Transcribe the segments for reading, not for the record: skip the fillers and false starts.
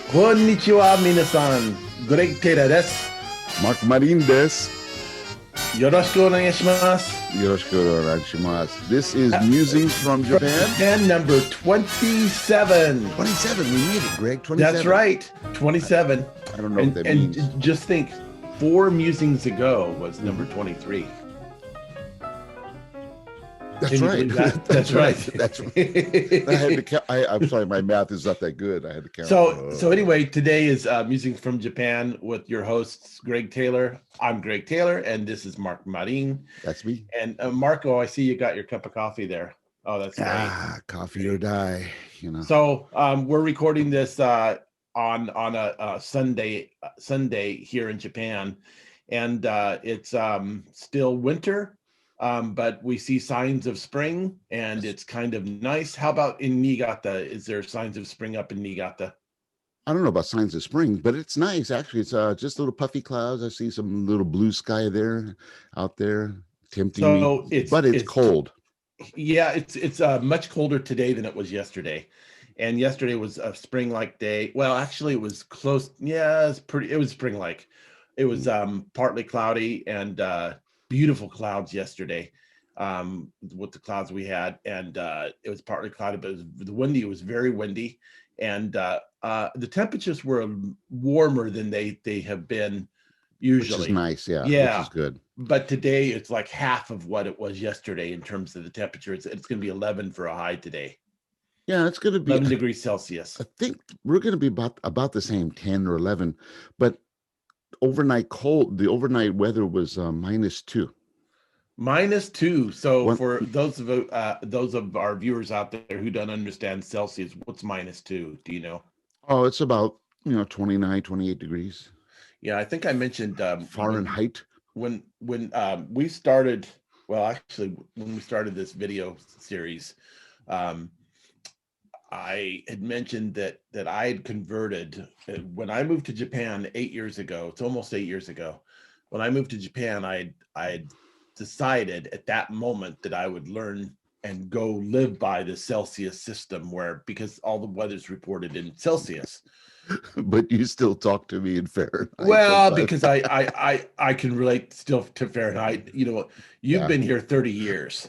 Konnichiwa, minasan. Greg Taylor です。Mark Marin des. よろしくお願いします。Yoroshiku oranashimasu. This is Musings from Japan. Japan number 27. 27. We made it, Greg. 27. That's right. 27. I don't know what that means. And just think, 4 musings ago was number 23. That's right. That's right. That's right. I had to count. I'm sorry, my math is not that good. I had to count. So anyway, today is Musings from Japan with your hosts, Greg Taylor. I'm Greg Taylor, and this is Mark Marin. That's me. And Marco, I see you got your cup of coffee there. Oh, that's great. Coffee or die, you know. So we're recording this on a Sunday here in Japan, and it's still winter. But we see signs of spring, and it's kind of nice. How about in Niigata? Is there signs of spring up in Niigata? I don't know about signs of spring, but it's nice. Actually, it's just little puffy clouds. I see some little blue sky out there, tempting me. But it's cold. Yeah, it's much colder today than it was yesterday. And yesterday was a spring-like day. Well, actually, it was close. Yeah, it was spring-like. It was partly cloudy and beautiful clouds yesterday with the clouds we had, and it was partly cloudy, but it was very windy, and the temperatures were warmer than they have been usually. Which is nice, yeah, which is good. But today it's like half of what it was yesterday in terms of the temperature. It's going to be 11 for a high today. Yeah, it's going to be 11 degrees Celsius. I think we're going to be about the same, 10 or 11, but the overnight weather was -2. -2. So for those of our viewers out there who don't understand Celsius, what's -2? Do you know? Oh, it's about 29, 28 degrees. Yeah, I think I mentioned Fahrenheit. When we started, well, actually, when we started this video series, I had mentioned that I had converted when I moved to Japan 8 years ago. It's almost 8 years ago. When I moved to Japan, I had decided at that moment that I would learn and go live by the Celsius system, because all the weather's reported in Celsius. But you still talk to me in Fahrenheit. Well, because I can relate still to Fahrenheit. You've been here 30 years,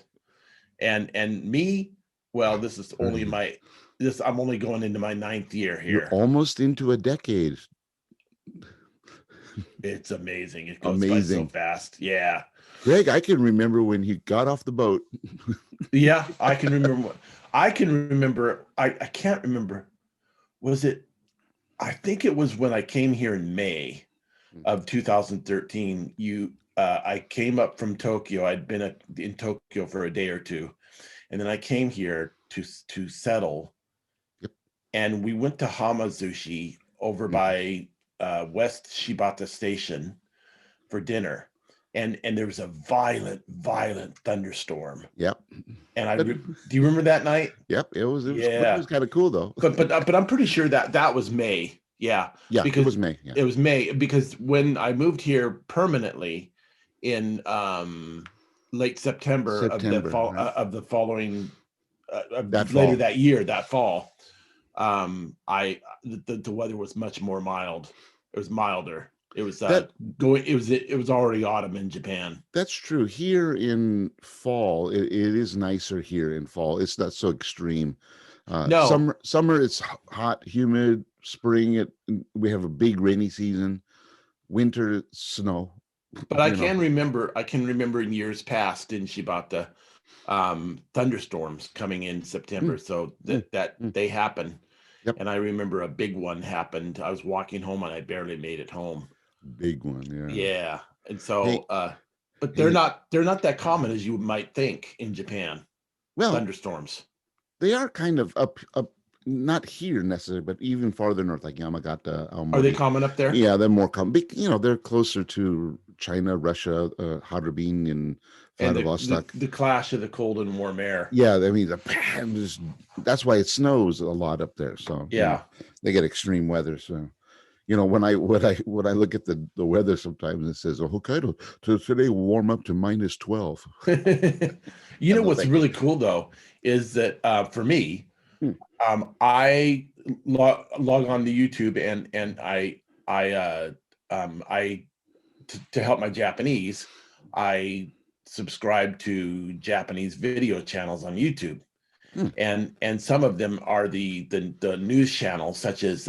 and me. Well, this is only I'm only going into my 9th year here. You're almost into a decade. It's amazing. It goes by so fast. Yeah. Greg, I can remember when he got off the boat. Yeah, I can remember. I can't remember. Was it? I think it was when I came here in May of 2013. I came up from Tokyo. I'd been in Tokyo for a day or two, and then I came here to settle. Yep. And we went to Hamazushi over by West Shibata Station for dinner. And there was a violent thunderstorm. Yep. And do you remember that night? Yep. It was kind of cool though. But I'm pretty sure that was May. Yeah. Yeah. Because it was May. Yeah. It was May because when I moved here permanently in late September of the fall, right. Of the following later that year, that fall, the weather was much more mild. It was milder. It was it was already autumn in Japan. That's true. Here in fall, it is nicer here in fall. It's not so extreme. No. Summer it's hot, humid. Spring we have a big rainy season. Winter snow. But I can remember in years past in Shibata, thunderstorms coming in September. So that they happen. Yep. And I remember a big one happened. I was walking home and I barely made it home. Big one, yeah. Yeah. And so but they're not that common as you might think in Japan. Well, thunderstorms. They are kind of up not here necessarily, but even farther north, like Yamagata. Are they common up there? Yeah, they're more common. They're closer to China, Russia, Harbin, and Vladivostok. The clash of the cold and warm air. Yeah, I mean, that's why it snows a lot up there. So yeah, they get extreme weather. So when I look at the weather, sometimes it says Hokkaido today will warm up to -12. What's really cool though is that for me, Hmm. I log on to YouTube and I to help my Japanese, I subscribe to Japanese video channels on YouTube. Hmm. And some of them are the news channels such as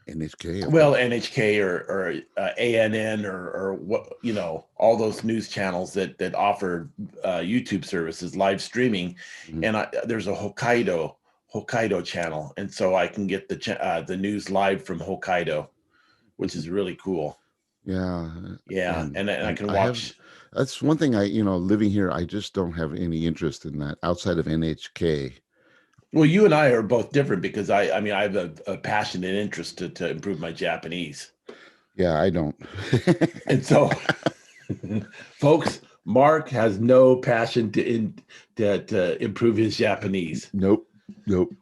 NHK. NHK or ANN or what, all those news channels that offer YouTube services, live streaming. Mhm. And there's a Hokkaido channel, and so I can get the news live from Hokkaido, which is really cool. Yeah. Yeah, and I can I have, watch. that's one thing living here, I just don't have any interest in that outside of NHK. Well, you and I are both different because I mean I have a passion and interest to improve my Japanese. Yeah, I don't. And so, folks, Mark has no passion to improve his Japanese. Nope.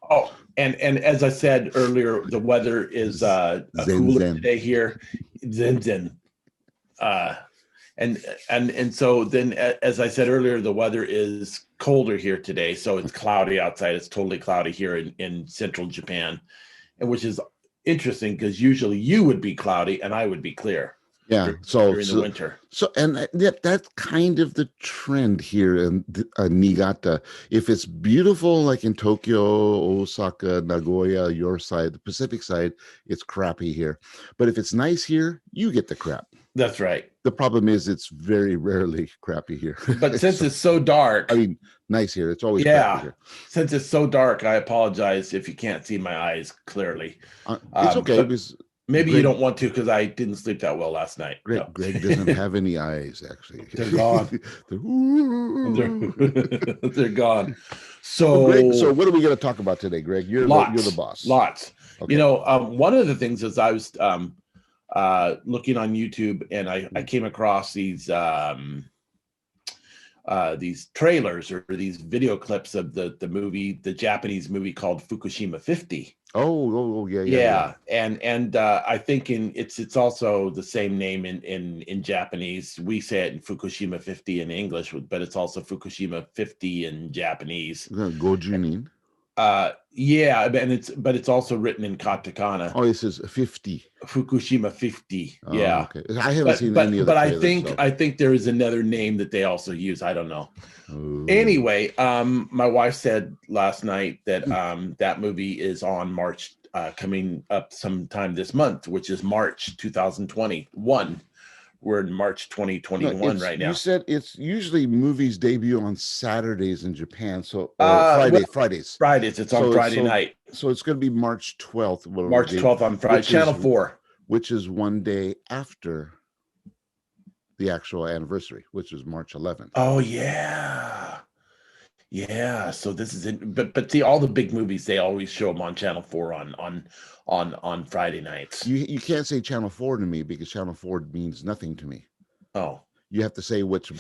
Oh, and as I said earlier, the weather is a Zen cooler Zen. today here. Zen. Uh, and so then, as I said earlier, the weather is colder here today. So it's cloudy outside. It's totally cloudy here in central Japan, and which is interesting because usually you would be cloudy and I would be clear. Yeah. During the winter. And that's kind of the trend here in Niigata. If it's beautiful, like in Tokyo, Osaka, Nagoya, your side, the Pacific side, it's crappy here. But if it's nice here, you get the crap. That's right. The problem is it's very rarely crappy here. But since it's so dark, I mean, nice here. It's always crappy here. Since it's so dark, I apologize if you can't see my eyes clearly. It's okay because maybe you don't want to because I didn't sleep that well last night. Greg doesn't have any eyes, actually. They're gone. They're gone. So, Greg, so what are we going to talk about today, Greg? You're the boss. Lots. Okay. One of the things is I was looking on YouTube and I came across these trailers or these video clips of the Japanese movie called Fukushima 50. Oh yeah. And I think it's also the same name in Japanese. We say it in Fukushima 50 in English, but it's also Fukushima 50 in Japanese. Gojunin. Yeah, but it's also written in katakana. Oh, it says 50. Fukushima 50. Yeah. Okay. I haven't seen any of the But trailers, I think there is another name that they also use. I don't know. Ooh. Anyway, my wife said last night that that movie is on March coming up sometime this month, which is March 2021. We're in March 2021 right now. You said it's usually movies debut on Saturdays in Japan. So Fridays. Fridays. It's on Friday night. So it's going to be March 12th. March 12th on Friday. Channel 4. Which is one day after the actual anniversary, which is March 11th. Oh, yeah. Yeah. So this is it. But see, all the big movies, they always show them on Channel 4 on Friday nights. You can't say Channel 4 to me because Channel 4 means nothing to me. Oh. You have to say which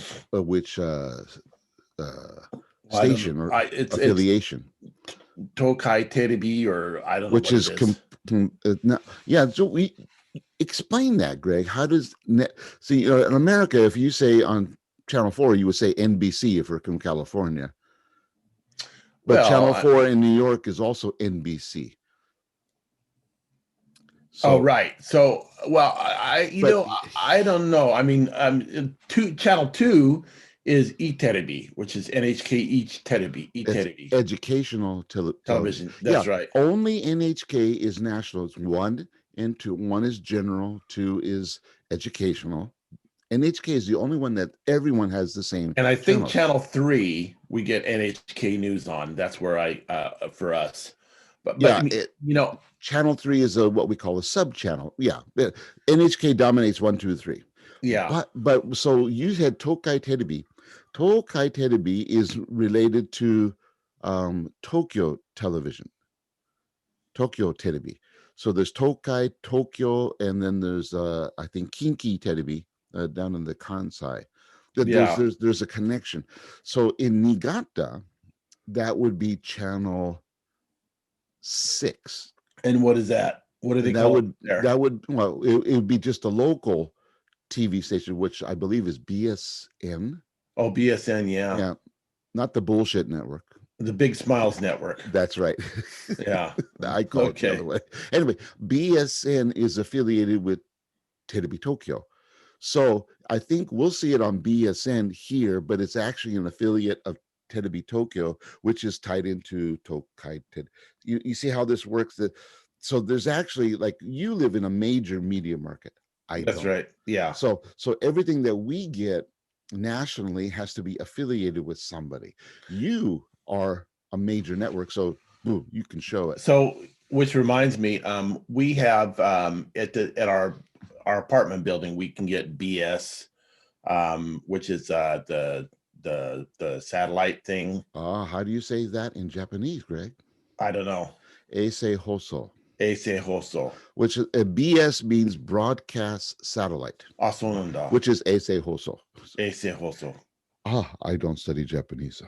station or affiliation. It's Tokai Terebi, or I don't know which what is it is. Yeah, so we explain that, Greg. How does see in America, if you say on Channel 4, you would say NBC if you're from California. But Channel 4 in New York is also NBC. So, right. So, well, I don't know. I mean, Channel 2 is E-Terebi, which is NHK E-Terebi. Educational television. That's right. Only NHK is national. It's 1 and 2. 1 is general, 2 is educational. NHK is the only one that everyone has the same. And I think Channel 3, we get NHK News on. That's where for us. But Channel 3 is what we call a sub channel. Yeah. NHK dominates 1, 2, 3. Yeah. But so you had Tokai Terebi. Tokai Terebi is related to Tokyo television. Tokyo Terebi. So there's Tokai, Tokyo, and then there's I think Kinki Terebi down in the Kansai. There's a connection. So in Niigata, that would be channel 6. And what is that? What do they call it there? That would it would be just a local TV station, which I believe is BSN. Oh, BSN, yeah. Yeah. Not the bullshit network. The Big Smiles Network. That's right. Yeah. I call it the Okay. other way. Anyway, BSN is affiliated with Terebi Tokyo. So I think we'll see it on BSN here, but it's actually an affiliate of Terebi Tokyo, which is tied into Tokai Ted. You see how this works? So there's actually, like, you live in a major media market. I That's don't. right. Yeah. So everything that we get nationally has to be affiliated with somebody. You are a major network, so boom, you can show it. So, which reminds me, we have at our apartment building, we can get BS, which is the satellite thing. How do you say that in Japanese, Greg? I don't know. Eisei Hoso, Eisei Hoso. which is BS means broadcast satellite, Asonanda. which is Eisei Hoso. Eisei Hoso. I don't study Japanese. So.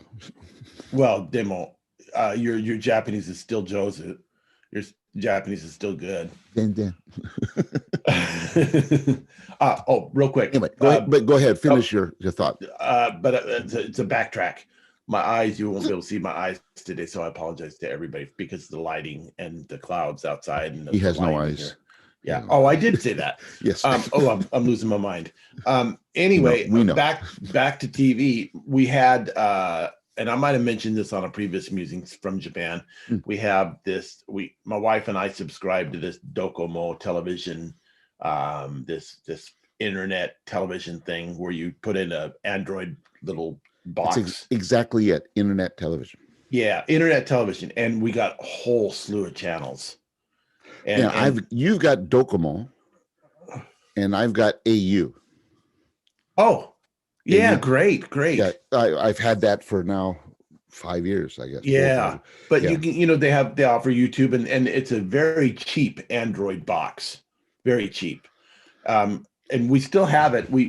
Well, demo. Your Japanese is still Joseph. Your Japanese is still good. Then. Real quick. Anyway, go ahead. Finish your thought. But it's a backtrack. My eyes, you won't be able to see my eyes today, so I apologize to everybody because of the lighting and the clouds outside. And he has no eyes. Here. Yeah. Oh, I did say that. Yes. I'm losing my mind. Anyway, we know. Back to TV. We had, and I might have mentioned this on a previous Musings from Japan. We have this. My wife and I subscribe to this Docomo television, this internet television thing where you put in a Android little box. That's exactly it. Internet television. Yeah, internet television, and we got a whole slew of channels. And you've got Docomo, and I've got AU. Oh, yeah, AU. Great. Yeah, I've had that for now 5 years, I guess. Yeah, but you can, they offer YouTube, and it's a very cheap Android box, very cheap. And we still have it. We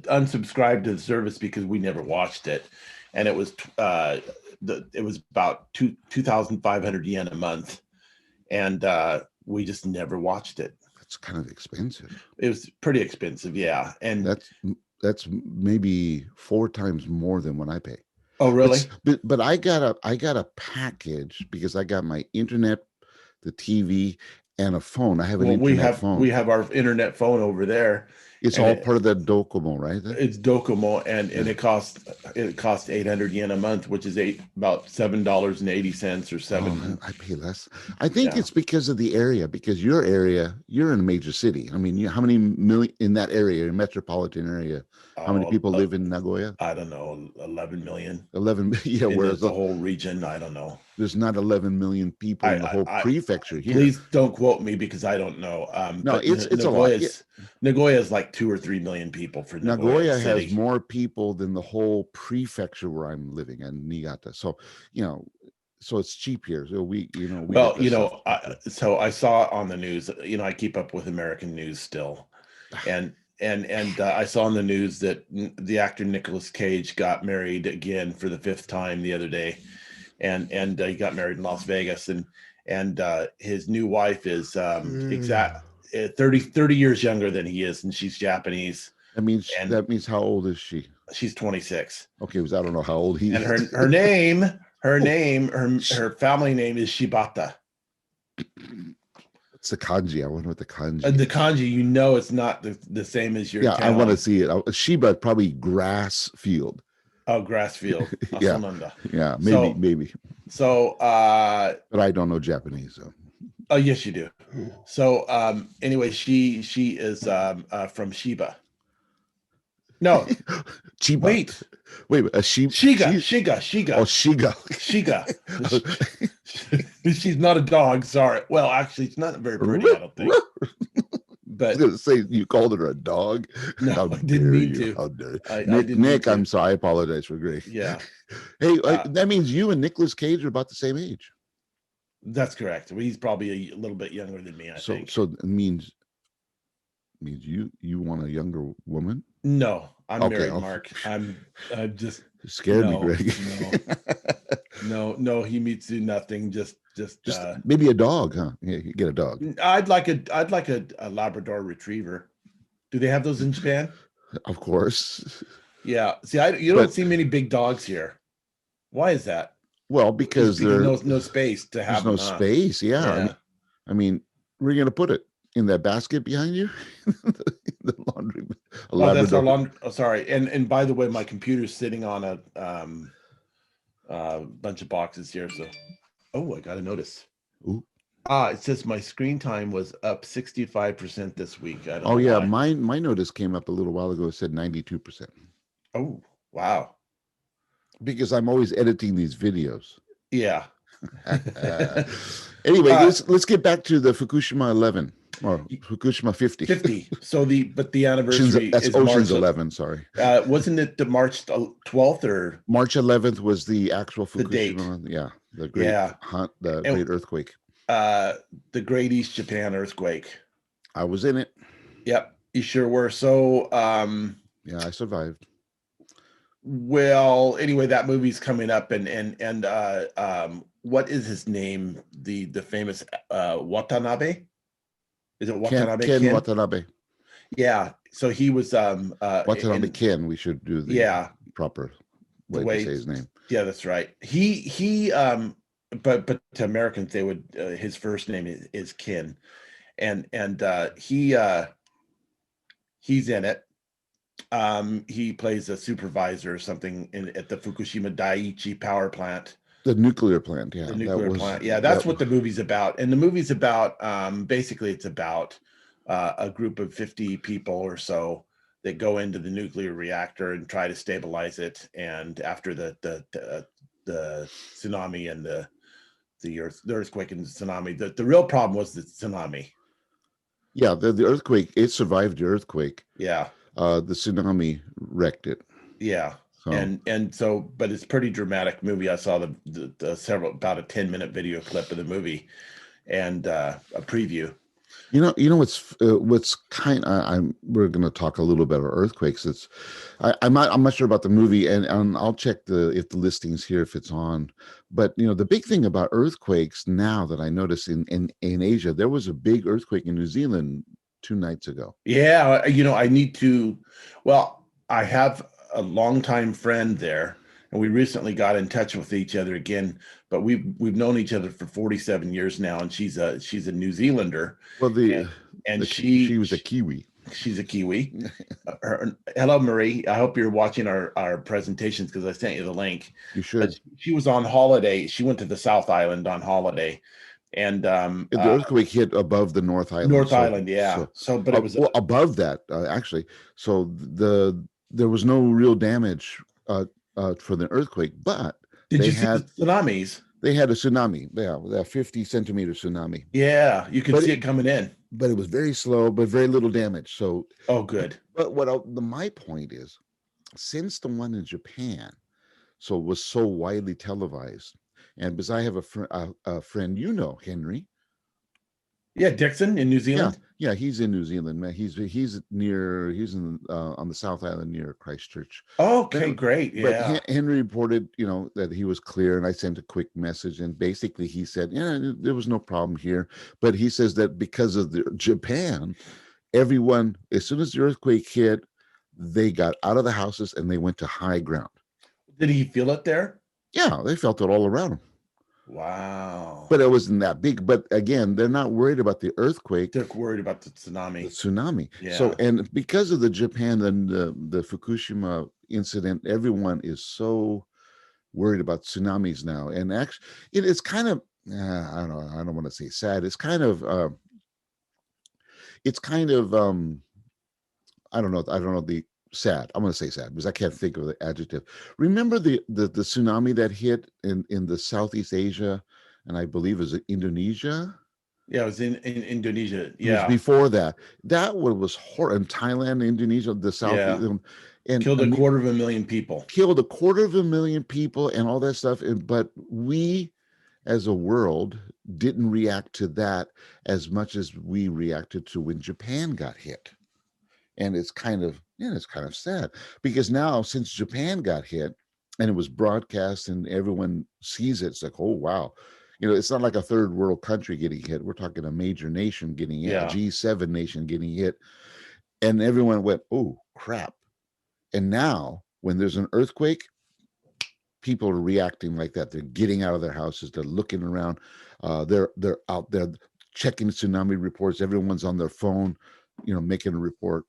unsubscribed to the service because we never watched it, and it was about 2,500 yen a month, and we just never watched it. That's kind of expensive. It was pretty expensive, yeah, and that's maybe 4 times more than what I pay. Oh, really? But I got a package because I got my internet, the TV, and a phone. I have an internet phone. We have our internet phone over there. It's all part of the Docomo, right? It's Docomo, and it costs 800 yen a month, which is about $7.80 or $7. I pay less. I think it's because of the area. Because your area, you're in a major city. I mean, how many million in that area, a metropolitan area? How many people live in Nagoya? I don't know, 11 million. 11, yeah. Whereas the whole region, I don't know. There's not 11 million people in the whole prefecture here. Please don't quote me because I don't know. No, it's a lot. Nagoya is like 2 or 3 million people for Nagoya has more people than the whole prefecture where I'm living in Niigata. So, so it's cheap here. So so I saw on the news, I keep up with American news still. And I saw on the news that the actor Nicolas Cage got married again for the 5th time the other day. And he got married in Las Vegas, and his new wife is 30 years younger than he is, and she's Japanese. That means how old is she? She's 26. Okay, because I don't know how old he is. And her family name is Shibata. It's the kanji. I wonder what the kanji. The kanji, it's not the same as your. Yeah, town. I want to see it. Shiba, probably grass field. Oh, grass field. Yeah, maybe. So, but I don't know Japanese. So. Oh, yes, you do. So, anyway, she is from Shiba. No, Chiba. Wait, a Shiga. Oh, Shiga. She's not a dog. Sorry. Well, actually, it's not very pretty. I don't think. But I was going to say you called her a dog. No, I didn't mean to. How dare you? Nick, I'm sorry. I apologize for Greg. Yeah. Hey, that means you and Nicolas Cage are about the same age. That's correct. He's probably a little bit younger than me, I think. So it means you want a younger woman? No, I'm married, Mark. I'm just scared me, Greg. No, Himitsu, nothing. Just maybe a dog, huh? Yeah, you get a dog. I'd like a Labrador Retriever. Do they have those in Japan? Of course. Yeah. See, you don't see many big dogs here. Why is that? Well, Just because because no space to there's have no them, huh? space. Yeah. Yeah. I mean, where are you going to put it? In that basket behind you? The laundry, a Oh, that's our Labrador. laundry. Oh, sorry. And by the way, my computer's sitting on a bunch of boxes here. So, oh, I got a notice. Ooh. It says my screen time was up 65% this week. I don't Oh know yeah, why. my notice came up a little while ago. It said 92%. Oh, wow. Because I'm always editing these videos. Yeah. Anyway, uh, let's get back to the Fukushima 11 or Fukushima 50. 50. So the anniversary That's is Ocean's March. 11. Sorry, Wasn't it the March 12th or March 11th was the actual the date? Fukushima. Yeah, the great Yeah. the And great earthquake. the Great East Japan earthquake. I was in it. Yep, you sure were. So, Yeah, I survived. well, anyway, that movie's coming up, and what is his name? The famous Watanabe? Is it Watanabe Ken Ken? Watanabe. Yeah. So he was Watanabe in Ken. We should do the yeah, proper the way to way say his name. yeah, that's right. He but to Americans they would his first name is Ken, and he's in it. He plays a supervisor or something at the Fukushima Daiichi power plant, The nuclear plant. Yeah, the that nuclear was plant. Yeah, that. that's what the movie's about. And the movie's about basically it's about a group of 50 people or so that go into the nuclear reactor and try to stabilize it. And after the tsunami and the earthquake and the tsunami, the real problem was the tsunami. Yeah, the earthquake. It survived the earthquake. Yeah. The tsunami wrecked it. Yeah. So And so, but it's pretty dramatic movie. I saw the several about a 10-minute video clip of the movie and a preview. you know what's kind. I'm we're going to talk a little bit about earthquakes. I'm not sure about the movie, and I'll check if the listings here if it's on. But the big thing about earthquakes now that I notice in Asia, there was a big earthquake in New Zealand 2 nights ago. Yeah, I need to. Well, I have a longtime friend there, and we recently got in touch with each other again. But we've known each other for 47 years now, and she's a New Zealander, Well, and and she was a Kiwi. she's a Kiwi. Hello, Marie. I hope you're watching our presentations because I sent you the link. You But should. she was on holiday. She went to the South Island on holiday, and The earthquake hit above the North Island, North Island, yeah. So, but it was well, above that actually. So there was no real damage for the earthquake, but did they you see the had tsunamis? they had a tsunami. Yeah, a 50-centimeter tsunami. Yeah, you could But see it coming in. but it was very slow, but very little damage. So, Oh, good. but my point is, since the one in Japan was so widely televised, and because I have a friend, Henry. Yeah, Dixon in New Yeah, Zealand. yeah, he's in New Zealand, man. He's in on the South Island near Christchurch. Okay, great. But Yeah. Henry reported, that he was clear, and I sent a quick message, and basically he said, yeah, there was no problem here. But he says that because of Japan, everyone, as soon as the earthquake hit, they got out of the houses and they went to high ground. Did he feel it there? Yeah, they felt it all around them. Wow. But it wasn't that big. But again, they're not worried about the earthquake. They're worried about the tsunami. Yeah. So, Yeah. and because of the Japan and the Fukushima incident, everyone is so worried about tsunamis now. And actually, it's kind of, I don't know, I don't want to say sad. It's kind of, I don't know the sad. I'm going to say sad because I can't think of the adjective. Remember the tsunami that hit in the Southeast Asia, and I believe it was Indonesia. Yeah, it was in Indonesia. It was Yeah. before that. That one was horrible. In Thailand, Indonesia, the South, and killed 250,000 people. Killed 250,000 people and all that stuff. But we, as a world, didn't react to that as much as we reacted to when Japan got hit. And it's kind of sad because now since Japan got hit and it was broadcast and everyone sees it, it's like, oh wow. It's not like a third world country getting hit. We're talking a major nation getting hit, a G7 nation getting hit. And everyone went, oh crap. And now when there's an earthquake, people are reacting like that. They're getting out of their houses. They're looking around. They're out there checking tsunami reports. Everyone's on their phone, making a report.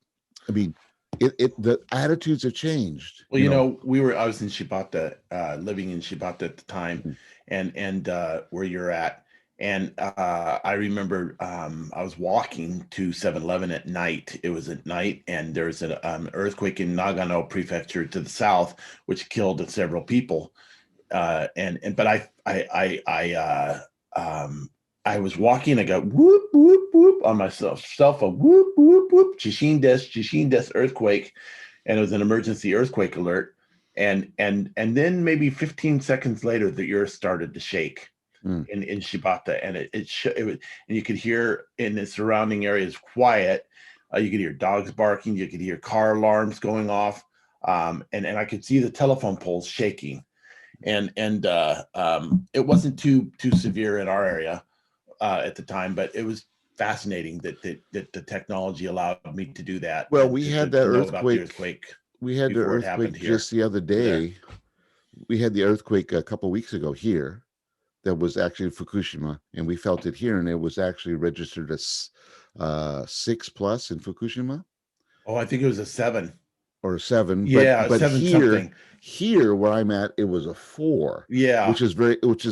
I mean, the attitudes have changed. Well, I was in Shibata, living in Shibata at the time, Mhm. and where you're at. And I remember I was walking to 7-Eleven at night. It was at night, and there was an earthquake in Nagano Prefecture to the south, which killed several people. But I was walking. I got whoop whoop whoop on my cell phone. Whoop whoop whoop. Jishin des earthquake, and it was an emergency earthquake alert. And then maybe 15 seconds later, the earth started to shake Mm. in Shibata, and it was, and you could hear in the surrounding areas quiet. You could hear dogs barking. You could hear car alarms going off, and I could see the telephone poles shaking. And it wasn't too severe in our area at the time, but it was fascinating that the technology allowed me to do that Well, and we had that to know about the earthquake. earthquake We had the before it happened earthquake here just the other there. day. We had the earthquake a couple weeks ago here. That was actually Fukushima, and we felt it here, and it was actually registered as 6+ in Fukushima, Oh, I think it was a 7. or 7, but Yeah, but 7 here something. here where I'm at, it was a 4, Yeah. which is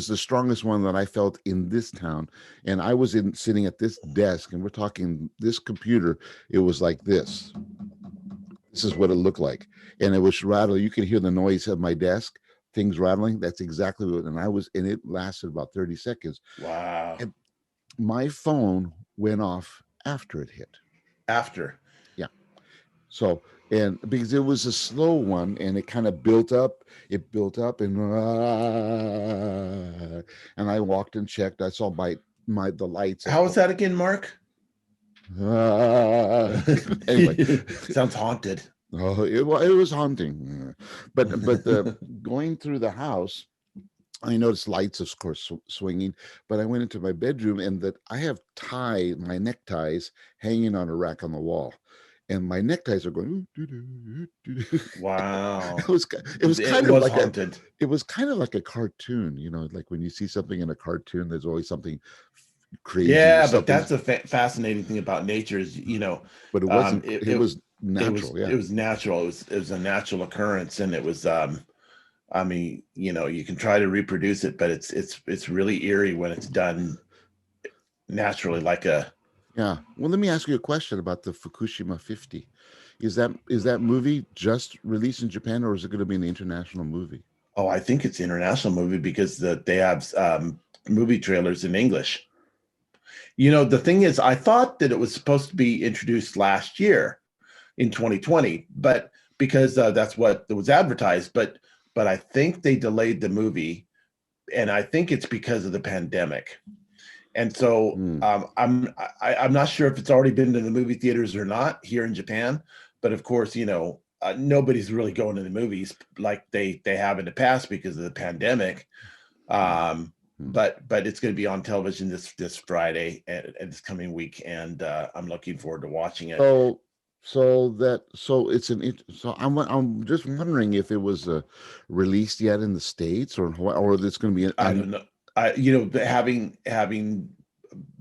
the strongest one that I felt in this town. And I was sitting at this desk, and we're talking this computer. It was like this. This is what it looked like, and it was rattling. You could hear the noise of my desk, things rattling. That's exactly what. And it lasted about 30 seconds. Wow. And my phone went off after it hit. After. Yeah. So, and because it was a slow one, and it kind of built up, and I walked and checked. I saw the lights How at was that again, Mark? anyway. Sounds haunted. Oh, it was haunting. But going through the house, I noticed lights, of course, swinging. But I went into my bedroom, and that I have my neckties hanging on a rack on the wall, and my neckties are going. Wow. It was It kind of was like haunted. a cartoon, like when you see something in a cartoon, there's always something crazy, Yeah, but something. that's a fascinating thing about nature is, But it um, wasn't. it, It it was natural. it Yeah. was natural. It was a natural occurrence, and it was I mean, you can try to reproduce it, but it's really eerie when it's done naturally, like a. Yeah. Well, let me ask you a question about the Fukushima 50. Is that movie just released in Japan, or is it going to be an international movie? Oh, I think it's an international movie because they have movie trailers in English. The thing is, I thought that it was supposed to be introduced last year in 2020, but because that's what was advertised, but I think they delayed the movie, and I think it's because of the pandemic. And so Hmm. I'm not sure if it's already been to the movie theaters or not here in Japan, but of course, nobody's really going to the movies like they have in the past because of the pandemic. Hmm. Um, Hmm. but it's going to be on television this Friday and this coming week, and I'm looking forward to watching it. So, so it's so I'm just wondering if it was released yet in the States, or it's going to be I don't know. Having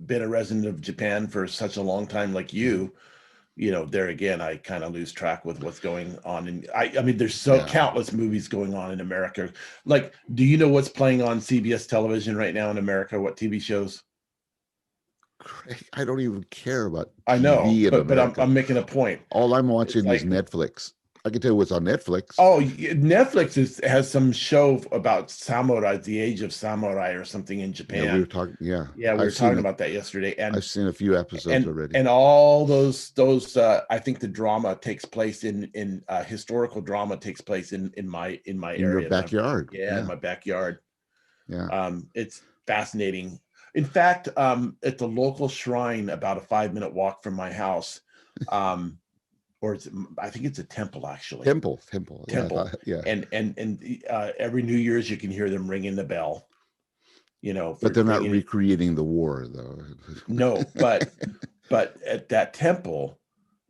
been a resident of Japan for such a long time, like there again, I kind of lose track with what's going on. And I mean, there's so yeah. countless movies going on in America. Like, do you know what's playing on CBS television right now in America? What TV shows? I don't even care about I know, TV in but I'm America. I'm making a point. All I'm It's watching is like, Netflix. I can tell you what's on Netflix. oh, Netflix has some show about samurai, the age of samurai or something in Yeah, we were Japan. talking. Yeah, Yeah, we were I've seen talking it. about that yesterday, I've seen a few episodes and already. and all those I think the drama takes place in historical drama takes place in my In your area. backyard. Yeah, in Yeah, my backyard. yeah. It's fascinating. In fact, at the local shrine about a 5-minute walk from my house, um or I think it's a temple, actually. Temple. Yeah, I Temple. thought. Yeah, And every New Year's you can hear them ringing the bell, but for they're not ringing it. recreating the war, though. No, but at that temple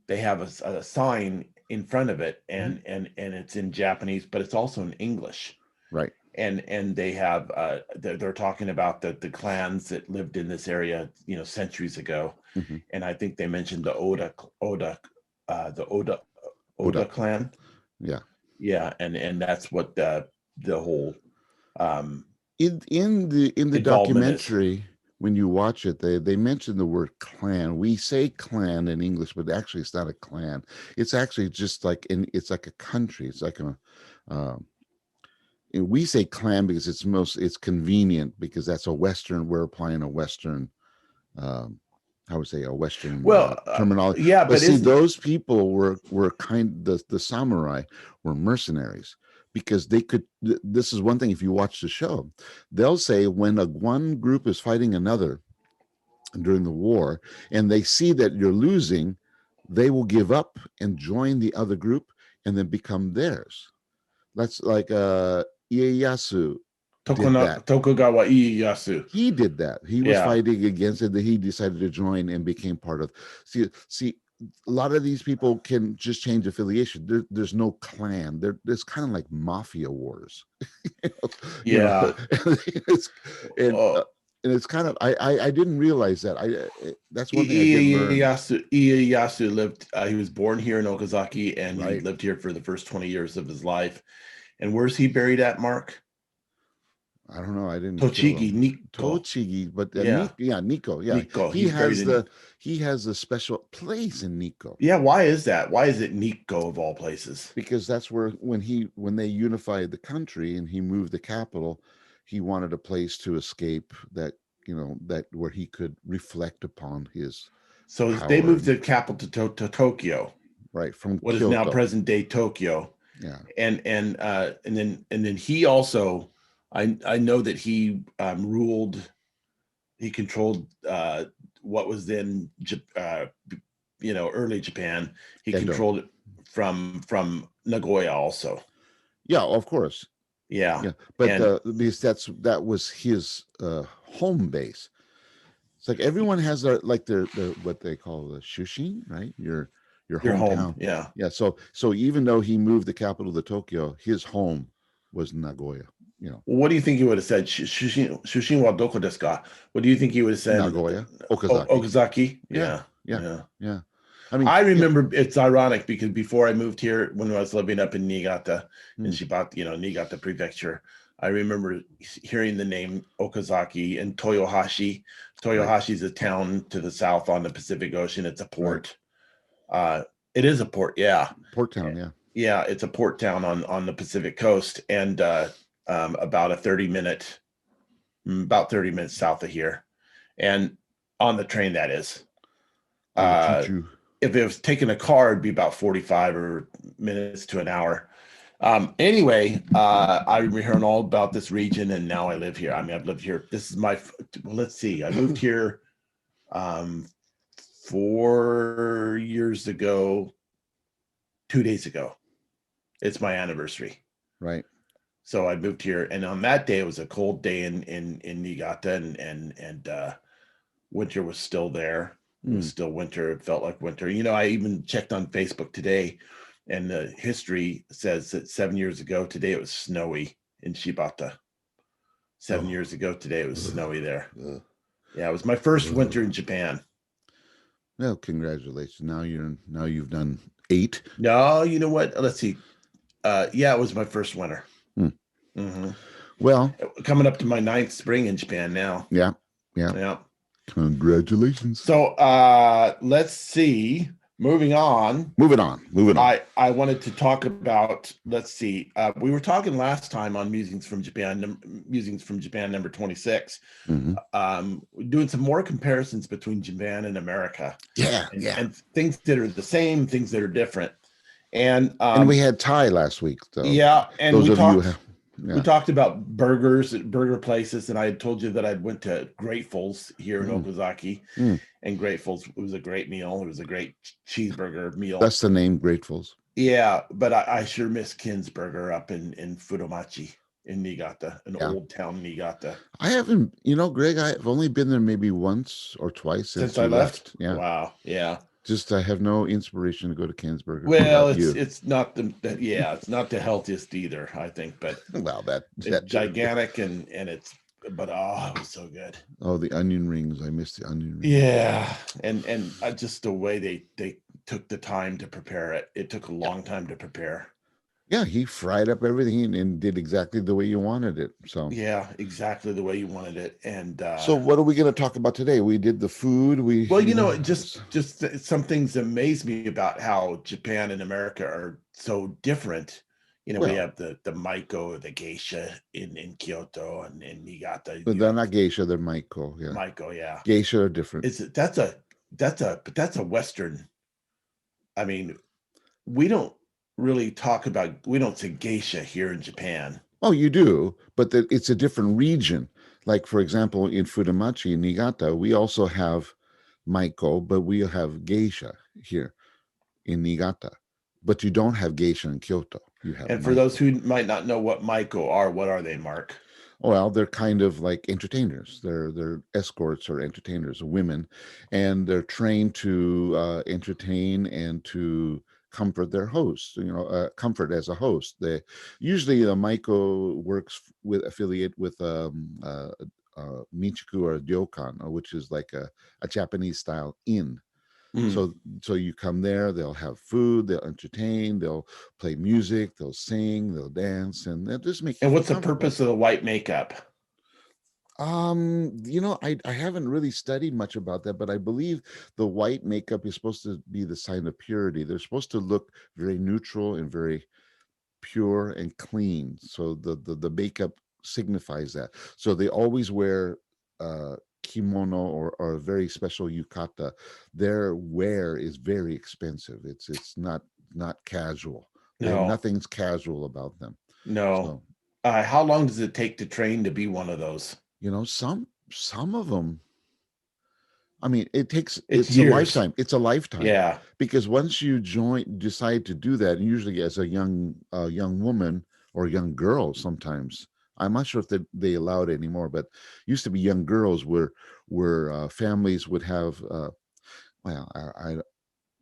they have a sign in front of it, Mhm. and it's in Japanese, but it's also in English. Right. and they have they're talking about the clans that lived in this area, centuries ago. Mhm. And I think they mentioned the Oda Oda. clan. Yeah. Yeah, and that's what the whole um In the involvement is. documentary, when you watch it, they mention the word clan. We say clan in English, but actually it's not a clan. It's actually just like it's like a country. It's like um, and we say clan because it's convenient because that's a Western. We're applying a Western, um, I would say a Western Well, terminology. yeah, But but see, isn't those people were the samurai were mercenaries because they could. This is one thing. If you watch the show, they'll say when one group is fighting another during the war, and they see that you're losing, they will give up and join the other group and then become theirs. That's like Ieyasu did that. Tokugawa Ieyasu? He did that. He was Yeah, fighting against it. That he decided to join and became part of. See, a lot of these people can just change affiliation. There's no clan. There's kind of like mafia wars. you know, you know, yeah. it's and Oh, and it's kind of I didn't realize that. That's one thing I did learn. Ieyasu lived. He was born here in Okazaki, and he Right. lived here for the first 20 years of his life. And where's he buried at, Mark? I don't know. I didn't kill Tochigi, him. Nikko. Tochigi, but Yeah, Nico, yeah, Nikko. He's buried in. he has a special place in Nico Yeah, why is that? Why is it Nikko of all places? because that's where when they unified the country and he moved the capital, he wanted a place to escape that that where he could reflect upon his So they power moved and the capital to Tokyo, right from what is now Kyoto. present day Tokyo. Yeah, And then he also, I know that he ruled, he controlled what was then early Japan. He Edo. controlled it from Nagoya also. Yeah, of course. Yeah, Yeah, but and because that was his home base. It's like everyone has their what they call the shushin, right? Your your home. hometown. Yeah. Yeah. So even though he moved the capital to Tokyo, his home was Nagoya. You know, What do you think he would have said? Shushin wa doko desu ka? What do you think he would have said? Nagoya, Okazaki. Okazaki? Yeah, Yeah, yeah, yeah. yeah. I mean, I yeah. remember, it's ironic because before I moved here, when I was living up in Niigata, in Mm, Shibata, Niigata Prefecture, I remember hearing the name Okazaki and Toyohashi. right, Toyohashi is a town to the south on the Pacific Ocean. It's a right. port. Uh, it is a port, yeah. Port town. Yeah. Yeah, it's a port town on the Pacific coast, and about 30 minutes south of here. And on the train, that is. Oh, choo Uh, choo. if it was taking a car, it'd be about 45 or minutes to an hour. Anyway, I remember hearing all about this region, and now I live here. I mean, I've lived here. This is well, let's see. I moved here um, 4 years ago, 2 days ago. It's my anniversary. Right. So I moved here, and on that day, it was a cold day in Niigata, and winter was still there. It was Mm. still winter. It felt like winter. I even checked on Facebook today, and the history says that 7 years ago today it was snowy in Shibata. 7 years Oh. ago today it was snowy there. Ugh. Yeah, it was my first winter in Ugh. Japan. Well, congratulations. Now you've done 8. No, you know what? Let's see. Yeah, it was my first winter. Hmm. hmm Well, Coming up to my ninth spring in Japan now. yeah, yeah. Yeah. Congratulations. So let's see. Moving on. Moving on. I wanted to talk about, let's see, we were talking last time on Musings from Japan number 26, Mhm. doing some more comparisons between Japan and America, Yeah, and, yeah. and things that are the same, things that are different. And And we had Thai last week, so yeah, and those of you, we yeah. talked about burgers at burger places, and I had told you that I'd went to Grateful's here in Mm, Okazaki, mm. and Grateful's, it was a great meal. It was a great cheeseburger meal. That's the name, Gratefuls. Yeah, but I sure miss Ken's Burger up in Fudomachi in Niigata, an Yeah. old town Niigata. I haven't, Greg, I've only been there maybe once or twice since Since I you left? left. Yeah. Wow. Yeah. Just I have no inspiration to go to Kensburger Well, without you. it's not it's not the healthiest either, I think, but Well, it's that too. gigantic and it's but oh, it was so good. Oh, the onion rings. I miss the onion rings. Yeah, and just the way they took the time to prepare it. It took a Yeah. long time to prepare. Yeah, he fried up everything and did exactly the way you wanted it. So, Yeah, exactly the way you wanted it. And so what are we going to talk about today? We did the food. well, just some things amaze me about how Japan and America are so different. We well, have the maiko, the geisha in Kyoto and Niigata. but they're not geisha, they're maiko. Yeah, Maiko, yeah. geisha are different. That's a Western. I mean, we don't we don't say geisha here in Japan. Oh, you do, but it's a different region. Like, for example, in Fudamachi, in Niigata, we also have maiko, but we have geisha here in Niigata. But you don't have geisha in Kyoto. You have And for those maiko. who might not know what maiko are, what are they, Mark? Well, they're kind of like entertainers. They're escorts or entertainers, women, and they're trained to entertain and to comfort their hosts. Comfort as a host. They usually Maiko works with affiliate with Michiku or Ryokan, which is like a Japanese style inn. Mm. So you come there, they'll have food, they'll entertain, they'll play music, they'll sing, they'll dance, and they'll just make you And feel what's the comfortable. purpose of the white makeup? I haven't really studied much about that, but I believe the white makeup is supposed to be the sign of purity. They're supposed to look very neutral and very pure and clean. So the makeup signifies that. So they always wear kimono or a very special yukata. Their wear is very expensive. It's not casual. No, Nothing's casual about them. no. So How long does it take to train to be one of those? some of them, I mean, It's it's a years. lifetime. It's a lifetime Yeah. because once you decide to do that, and usually as a young woman or young girl, sometimes I'm not sure if they allow it anymore, but used to be young girls where families would have well,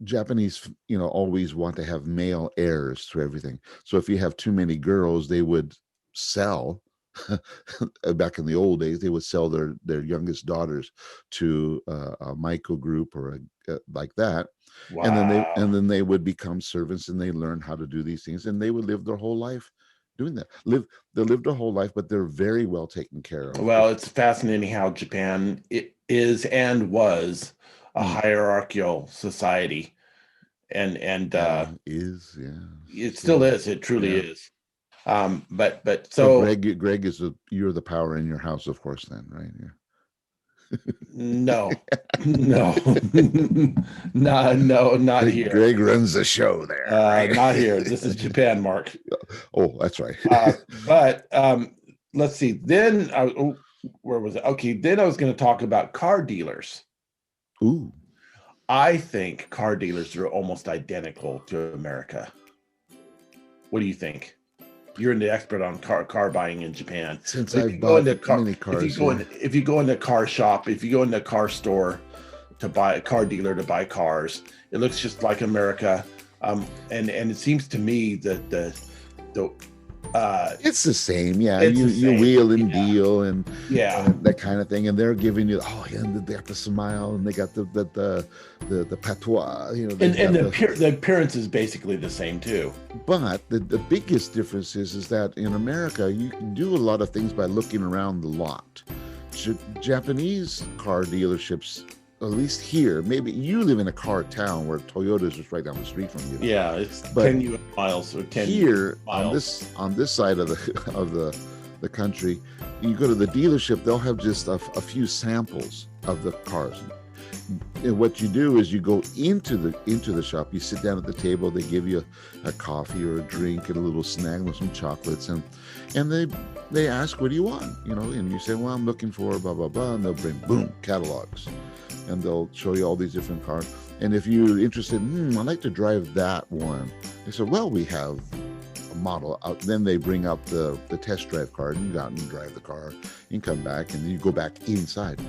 Japanese, always want to have male heirs to everything. So if you have too many girls, they would sell. Back in the old days, they would sell their youngest daughters to a Maiko group or like that, and Wow. then they would become servants and they learn how to do these things, and they would live their whole life doing that. They live their whole life, but they're very well taken care of. Well, it's fascinating how Japan it is and was a Mm, hierarchical society, and yeah, it still still, is. It truly yeah. is. But So so Greg is you're the power in your house, of course. Then, right? no, no, no, not here. Greg runs the show there, right? Not here. This is Japan, Mark. Oh, that's right. But let's see. Then where was it? Okay, then I was going to talk about car dealers. Ooh, I think car dealers are almost identical to America. What do you think? You're the expert on car buying in Japan. since But if I've you go into bought many cars, if you go into a car shop, if you go into a car store to buy a car dealer to buy cars, it looks just like America. And it seems to me that the it's the same. Yeah, it's you the same. wheel and Yeah. deal and Yeah. that kind of thing, and they're giving you they got the smile and they got the patois. The appearance is basically the same too. But the biggest difference is that in America you can do a lot of things by looking around the lot. Japanese car dealerships, at least here, maybe you live in a car town where Toyota's just right down the street from you. Yeah, it's But 10 US miles or 10 Here miles. on this side of the country, you go to the dealership, they'll have just a few samples of the cars. And what you do is you go into the shop, you sit down at the table, they give you a coffee or a drink and a little snack with some chocolates, and they ask, what do you want? And you say, well, I'm looking for blah blah blah, and they'll bring boom catalogs, and they'll show you all these different cars. And if you're interested, I'd like to drive that one. They say, well, we have a model out. Then they bring out the test drive card, and you go out and drive the car and come back, and then you go back inside.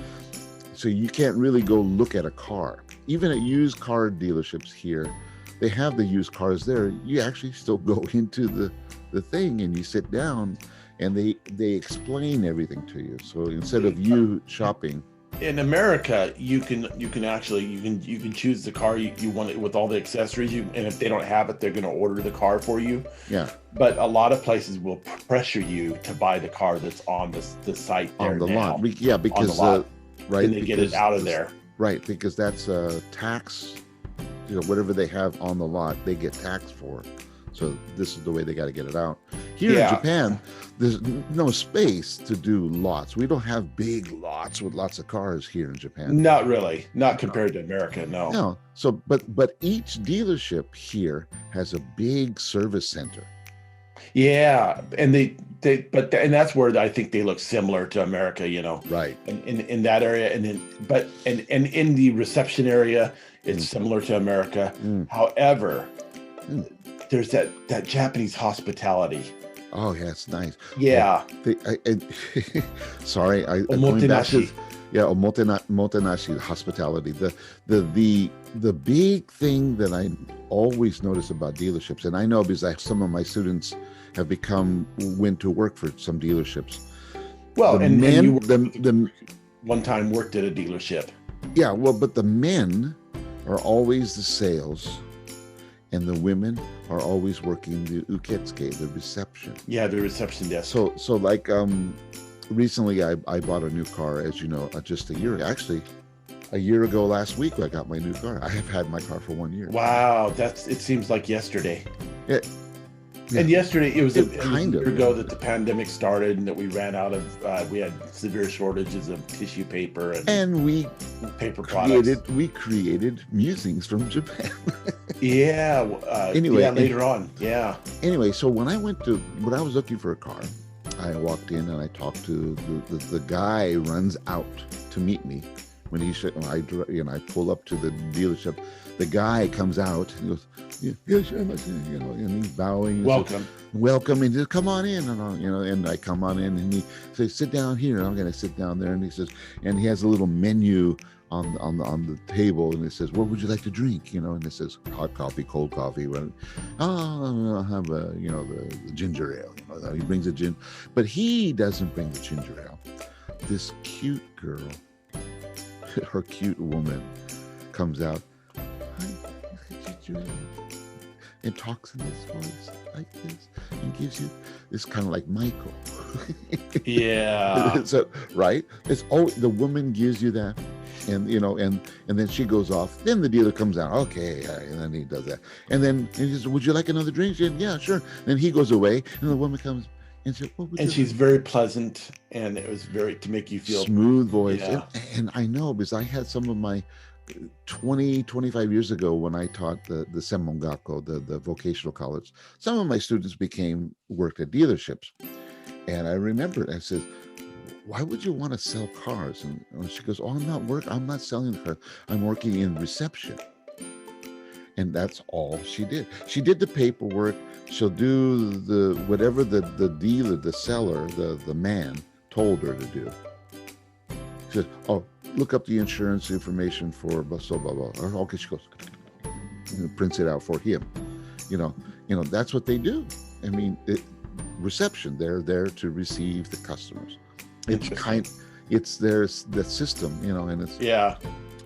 So you can't really go look at a car. Even at used car dealerships here, they have the used cars there. You actually still go into the thing and you sit down and they explain everything to you. So instead of you shopping. In America, you can choose the car you want it with all the accessories, and if they don't have it, they're going to order the car for you. Yeah. But a lot of places will pressure you to buy the car that's on the site there On the now. lot. Yeah, because right. And they get it out of there. Right, because that's a tax, whatever they have on the lot, they get taxed for. So this is the way they got to get it out. Here in Japan, there's no space to do lots. We don't have big lots with lots of cars here in Japan. Not really. Not compared to America, no. No. So, but each dealership here has a big service center. Yeah, and and that's where I think they look similar to America, Right. In that area, and in the reception area, it's similar to America. However, there's that Japanese hospitality. Oh, yeah, it's nice. Yeah. Sorry, Omotenashi. Omotenashi, hospitality. The big thing that I always notice about dealerships, and I know because some of my students have went to work for some dealerships. Well, the men, one time worked at a dealership. Yeah, well, but the men are always the sales, and the women are always working the uketsuke, the reception. Yeah, the reception desk. So like recently I bought a new car, as you know, just a year ago last week I got my new car. I have had my car for 1 year. Wow, it seems like yesterday. Yeah. And yesterday it was a year ago that the pandemic started and that we ran out of we had severe shortages of tissue paper and we paper products. We created Musings from Japan. Yeah. Anyway, later on. Yeah. Anyway, so when I was looking for a car, I walked in and I talked to the guy runs out to meet me. When I pull up to the dealership, the guy comes out and goes, yes, and he's bowing. Welcome, and he says, come on in, and I come on in, and he says, sit down here. I'm going to sit down there, and he says, and he has a little menu on the table, and it says, what would you like to drink? And it says hot coffee, cold coffee. I'll have the ginger ale. He brings a gin, but he doesn't bring the ginger ale. This cute girl, her cute woman, comes out. And talks in this voice like this and gives you this kind of like Michael. Yeah. So right, it's always the woman gives you that, and and then she goes off. Then the dealer comes out. Okay, and then he does that, and then he says, "Would you like another drink?" She said, "Yeah, sure." Then he goes away, and the woman comes and says, and she's very pleasant, and it was to make you feel smooth voice. Yeah. And I know because I had some of my 25 years ago when I taught the Senmongakko, the vocational college, some of my students worked at dealerships. And I remember I said, why would you want to sell cars? And she goes, I'm not selling the car. I'm working in reception. And that's all she did. She did the paperwork. She'll do whatever the dealer, the seller, the man told her to do. She said, look up the insurance information for blah, blah, blah. Okay, she goes, prints it out for him. That's what they do. I mean, reception, they're there to receive the customers. It's the system, and it's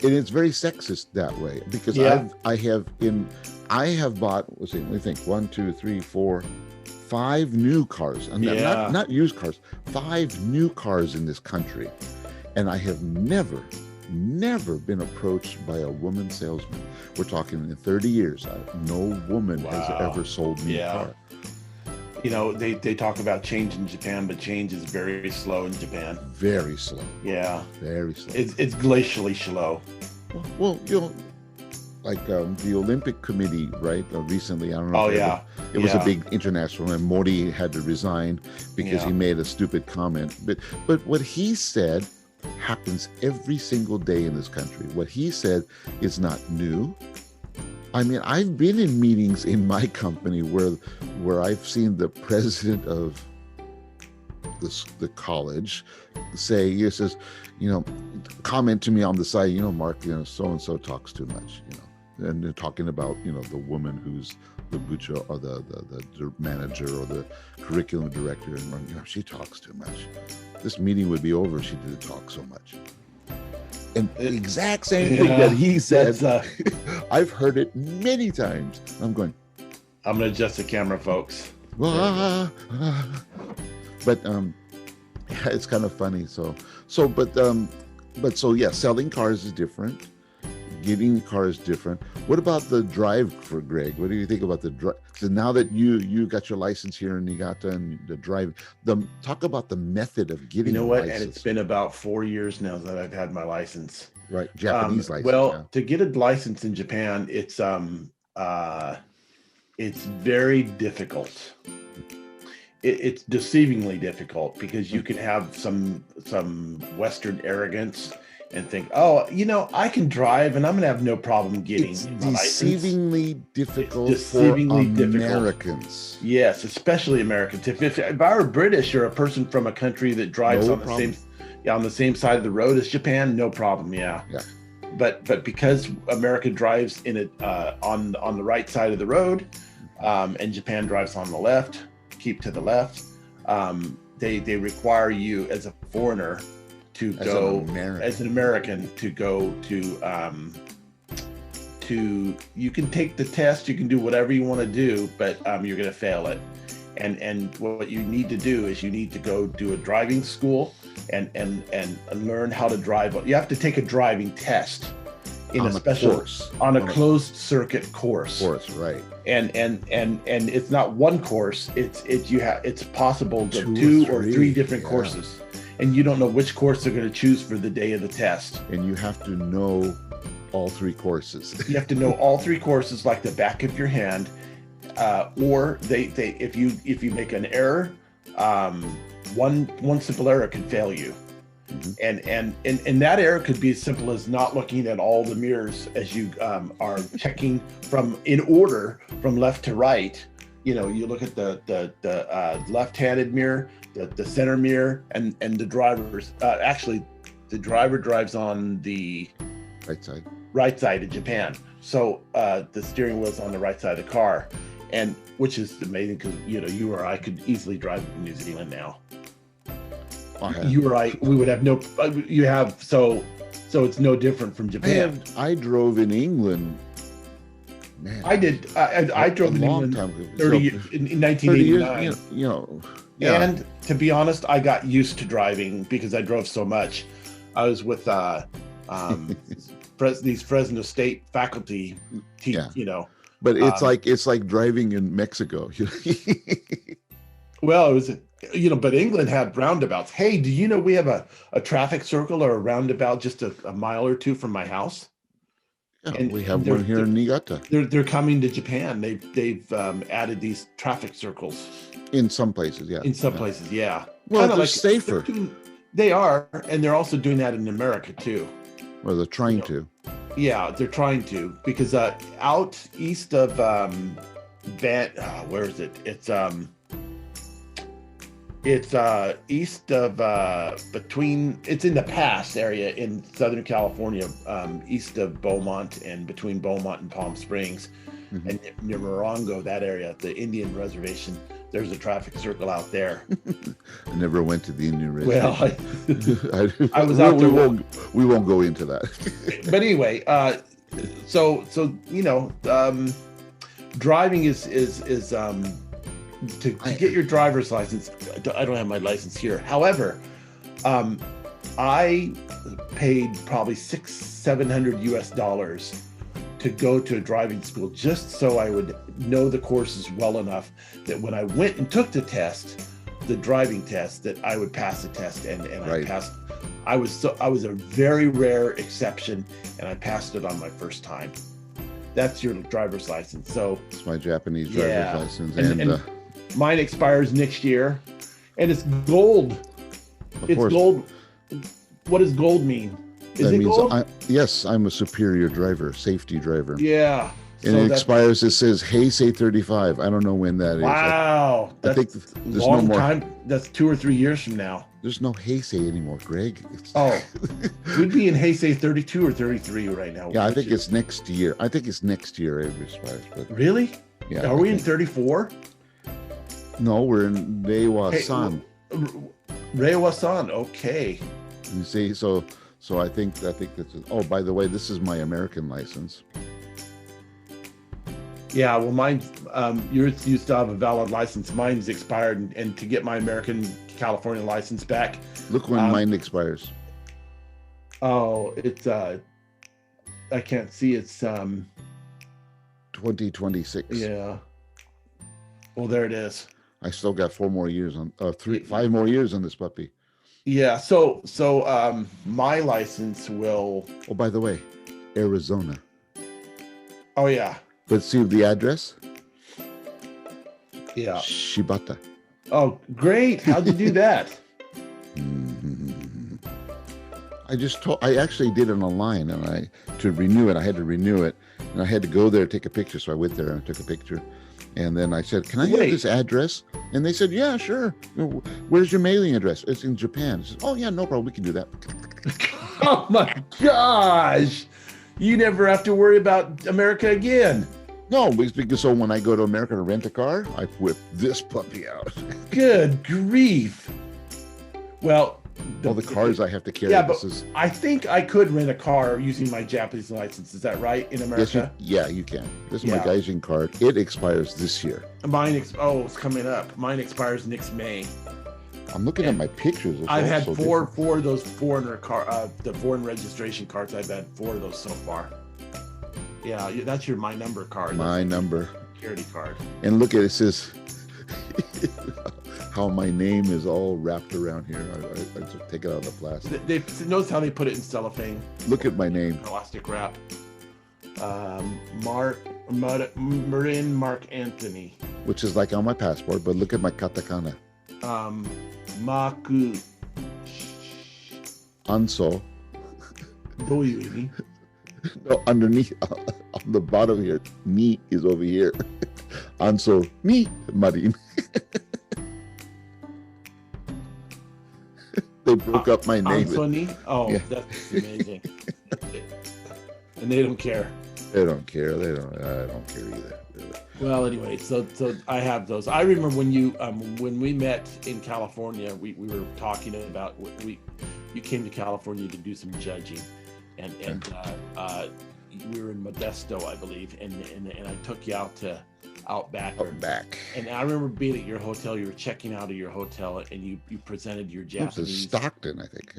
and it's very sexist that way because I have bought. Let me think. 1, 2, 3, 4, 5 new cars. Not used cars. 5 new cars in this country. And I have never been approached by a woman salesman. We're talking in 30 years. No woman has ever sold me a car. They talk about change in Japan, but change is very slow in Japan. Very slow. Yeah. Very slow. It's glacially slow. Well, like the Olympic Committee, right? Recently, I don't know. It was a big international, and Modi had to resign because he made a stupid comment. But what he said happens every single day in this country. What he said is not new. I mean, I've been in meetings in my company where I've seen the president of the college, say, he says, comment to me on the side, Mark, so and so talks too much, and they're talking about the woman who's the bucho or the manager or the curriculum director, and she talks too much. This meeting would be over if she didn't talk so much. And the exact same thing that he said, I've heard it many times. I'm going, I'm going to adjust the camera, folks. But it's kind of funny. So yeah, selling cars is different. Getting the car is different. What about the drive for Greg? What do you think about the drive? So now that you got your license here in Niigata and the drive, talk about the method of getting. You know what? license. And it's been about 4 years now that I've had my license. Right, Japanese license. Well, to get a license in Japan, it's very difficult. It's deceivingly difficult because you can have some Western arrogance and think, I can drive and I'm going to have no problem getting my license. Deceivingly difficult for Americans. Yes, especially Americans. If I were British or a person from a country that drives on the same side of the road as Japan, no problem. Yeah. But because America drives in it on the right side of the road, and Japan drives on the left, keep to the left. They require you as a foreigner to go as an American to go to you can take the test, you can do whatever you want to do, but you're going to fail it. And what you need to do is you need to go do a driving school and learn how to drive. You have to take a driving test in a special course, on a closed circuit course. Right. And it's not one course. It's possible to two or three different courses, and you don't know which course they're going to choose for the day of the test. And you have to know all three courses. You have to know all three courses like the back of your hand, or if you make an error, one simple error can fail you. Mm-hmm. And that error could be as simple as not looking at all the mirrors as you are checking in order from left to right. You look at the left-handed mirror, the center mirror, and the driver's. Actually, the driver drives on the right side of Japan. So the steering wheel's on the right side of the car, and which is amazing because you or I could easily drive in New Zealand now. You or I, we would have no. You have so it's no different from Japan. I drove in England. Man, I did. I drove in England 30 years, in 1989. 30 years, And to be honest, I got used to driving because I drove so much. I was with these Fresno State faculty, But it's like driving in Mexico. Well, it was, but England had roundabouts. Hey, do you know we have a traffic circle or a roundabout just a mile or two from my house? Yeah, and we have one here in Niigata. They're coming to Japan. They've added these traffic circles in some places. Yeah. In some places, yeah. Well, they're safer. They are, and they're also doing that in America too. Well, they're trying to. Yeah, they're trying to because out east of where is it? It's east of it's in the Pass area in Southern California, east of Beaumont and between Beaumont and Palm Springs, and near Morongo, that area, the Indian reservation. There's a traffic circle out there. I never went to the Indian reservation. Well, I was out there. We won't go into that. But anyway, so driving is to get your driver's license. I don't have my license here. However, I paid probably $600-700 to go to a driving school just so I would know the courses well enough that when I went and took the driving test, that I would pass the test, and I passed. I was a very rare exception, and I passed it on my first time. That's your driver's license. So it's my Japanese driver's license, and mine expires next year, and it's gold. Gold. What does gold mean? Is it gold? Yes, I'm a superior driver, safety driver. Yeah. And So it that, expires. It says Heisei 35. I don't know when that is. wow, I think that's there's no long more. time. That's 2 or 3 years from now. There's no Heisei anymore, Greg. Oh, we'd be in Heisei 32 or 33 right now. Yeah, I which think is, it's next year. I think it's next year it expires. But really? yeah, Are we in 34? No, we're in Reiwa Hey, San. Reiwa-san. Okay. You see, so I think that's. Oh, by the way, this is my American license. Yeah, well, mine, yours used to have a valid license. Mine's expired, and to get my American California license back. Look when mine expires. Oh, it's I can't see. It's 2026. yeah. Well, there it is. I still got 4 more years on 5 more years on this puppy. Yeah. So my license will. Oh, by the way, Arizona. Oh yeah. But see the address? Yeah. Shibata. Oh, great! How'd you do that? I actually did it online, and to renew it, I had to renew it, and I had to go there, take a picture. So I went there and I took a picture, and then I said, "Can I have this address?" And they said, "Yeah, sure. Where's your mailing address?" "It's in Japan." I said, "Oh yeah, no problem. We can do that." Oh my gosh! You never have to worry about America again. No, because so when I go to America to rent a car, I whip this puppy out. Good grief! Well, all the cars I have to carry. Yeah, but I think I could rent a car using my Japanese license. Is that right in America? Yes, you can. This is my Gaijin card. It expires this year. Mine, it's coming up. Mine expires next May. I'm looking at my pictures. I've had four of those foreigner the foreign registration cards. I've had 4 of those so far. Yeah, that's your My Number card. My Number. Security card. And look at it, says how my name is all wrapped around here. I just take it out of the plastic. They notice how they put it in cellophane. Look at my name. Plastic wrap. Marin Mark Anthony. Which is like on my passport, but look at my katakana. Maku. Anso. Doyuini. No, underneath, on the bottom here, ni is over here. Anso, ni, Marin. They broke up my name. Anthony? Oh, yeah. That's amazing. And they don't care. They don't care. I don't care either. Really. Well, anyway, so I have those. I remember when we met in California, we were talking about you came to California to do some judging, and we were in Modesto, I believe, and I took you out to Outback. And I remember being at your hotel. You were checking out of your hotel, and you presented your Japanese. It was Stockton, I think.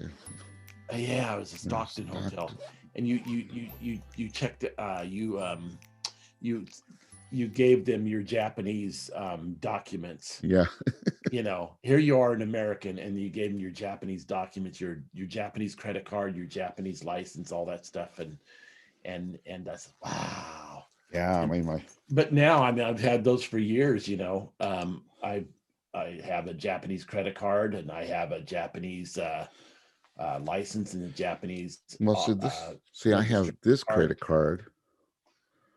Yeah, it was a Stockton hotel, and you checked. You gave them your Japanese documents. Yeah. Here you are, an American, and you gave them your Japanese documents, your Japanese credit card, your Japanese license, all that stuff, and I said, wow. Yeah, But now, I've had those for years. I have a Japanese credit card, and I have a Japanese license and a Japanese. I have this credit card.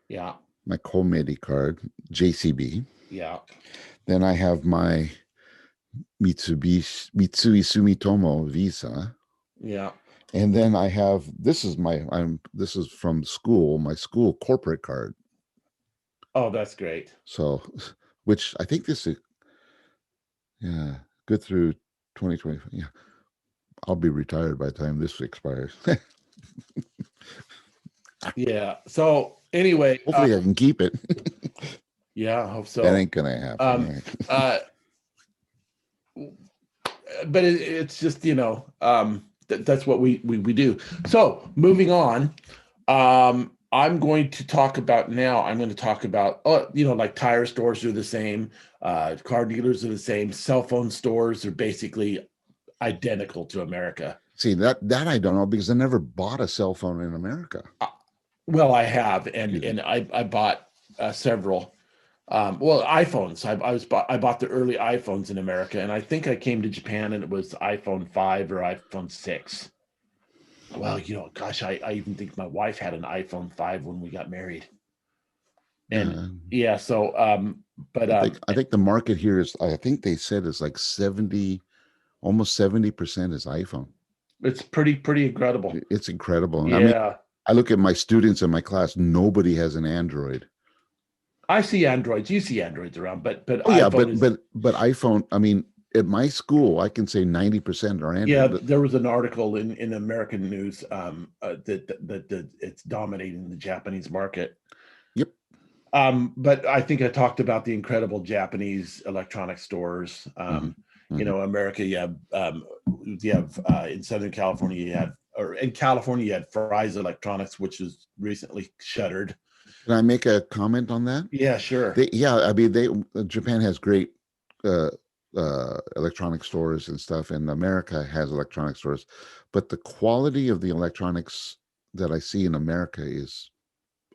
Yeah. My Komedi card, JCB. Yeah. Then I have my Mitsui Sumitomo Visa. Yeah. And then I have this is from school, my school corporate card. Oh, that's great. So, which I think this is good through 2020. Yeah. I'll be retired by the time this expires. Yeah. So anyway, hopefully I can keep it. Yeah, I hope so. That ain't gonna happen. But it's just that's what we do. So moving on, I'm going to talk about like tire stores are the same, car dealers are the same, cell phone stores are basically identical to America. See, that I don't know, because I never bought a cell phone in America. Well, I have, and I bought several. iPhones. I bought the early iPhones in America, and I think I came to Japan and it was iPhone 5 or iPhone 6. Well, gosh, I even think my wife had an iPhone 5 when we got married. And Yeah, yeah, so but I think the market here is, I think they said it's like 70, almost 70% is iPhone. it's pretty incredible. It's incredible. I mean, Yeah. I look at my students in my class, nobody has an Android. I see Androids. You see Androids around, but Oh yeah, iPhone is. but iPhone, I mean, at my school, I can say 90% are Yeah, Android. there was an article in American news that it's dominating the Japanese market. Yep. But I think I talked about the incredible Japanese electronic stores. Hmm. Hmm. America, you have in Southern California, or in California, you had Fry's Electronics, which is recently shuttered. Can I make a comment on that? Yeah, sure. Yeah, I mean, Japan has great uh, electronic stores and stuff, and America has electronic stores, but the quality of the electronics that I see in America is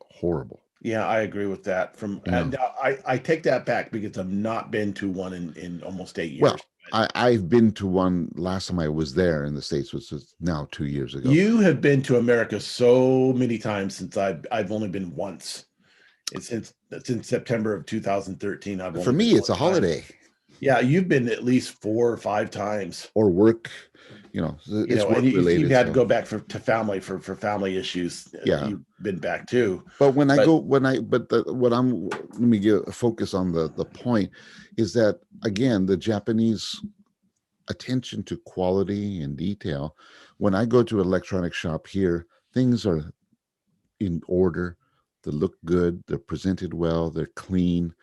horrible. Yeah, I agree with that. You know, Now, I take that back because I've not been to one in almost 8 years. well, I've been to one last time I was there in the States, which was now 2 years ago. You have been to America so many times since I've only been once. It's since September of 2013. I've For only been me, it's one a time. holiday Yeah, you've been at least 4 or 5 times. or work. It's And work you've related. had to So go back to family for family issues. yeah, You've been back too. but when I But go, what I'm, let me get focus on the point is that again, the Japanese attention to quality and detail. When I go to an electronic shop here, things are in order. They look good. They're presented well. They're clean.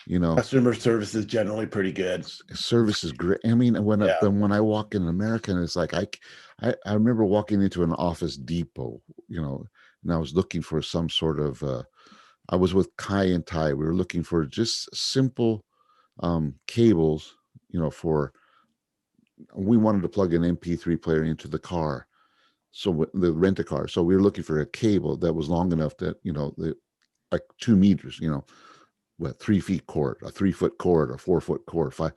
You know, customer service is generally pretty good. service is great. I mean, Yeah. when I walk in America, and it's like I remember walking into an Office Depot, and I was looking for some sort of. I was with Kai and Ty. We were looking for just simple cables, for we wanted to plug an MP3 player into the car, so the rent a car. So we were looking for a cable that was long enough that like 2 meters, what 3 feet cord, a 3 foot cord, a 4 foot cord, five.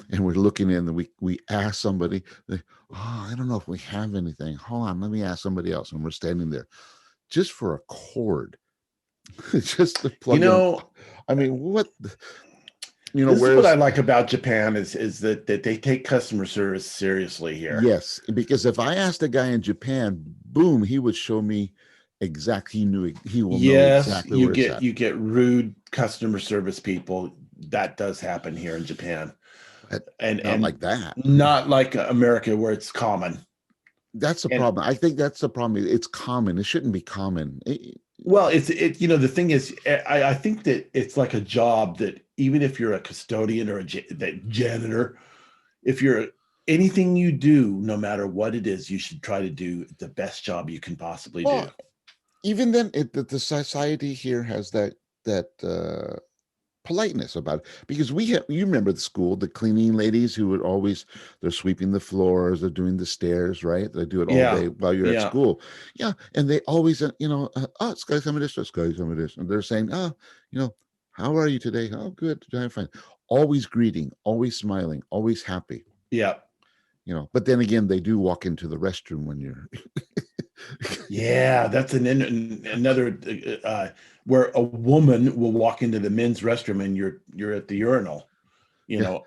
And we're looking in, and we asked somebody, I don't know if we have anything. Hold on, let me ask somebody else. And we're standing there just for a cord, just to You plug in. know, I mean, what, this is what I whereas, like about Japan is that they take customer service seriously here. yes, because if I asked a guy in Japan, boom, he would show me exactly, he will know Yes, exactly where it's at. you get rude customer service people. That does happen here in Japan. But not And like that. not like America where it's common. That's the And problem. I think that's the problem. It's common. It shouldn't be common. well, the thing is, I think that it's like a job that even if you're a custodian or that janitor, if you're anything you do, no matter what it is, you should try to do the best job you can possibly do. Well, even then, the society here has that politeness about it, because you remember the school, the cleaning ladies who would always, they're sweeping the floors, they're doing the stairs, right? They do it all Yeah, day while you're at yeah, school. Yeah, and they always, oh, it's guys, some of this, it's guys, some of this, and they're saying, oh, how are you today? Oh, good, I'm fine. Always greeting, always smiling, always happy. yeah. But then again, they do walk into the restroom when you're Yeah, that's another where a woman will walk into the men's restroom and you're at the urinal, yeah,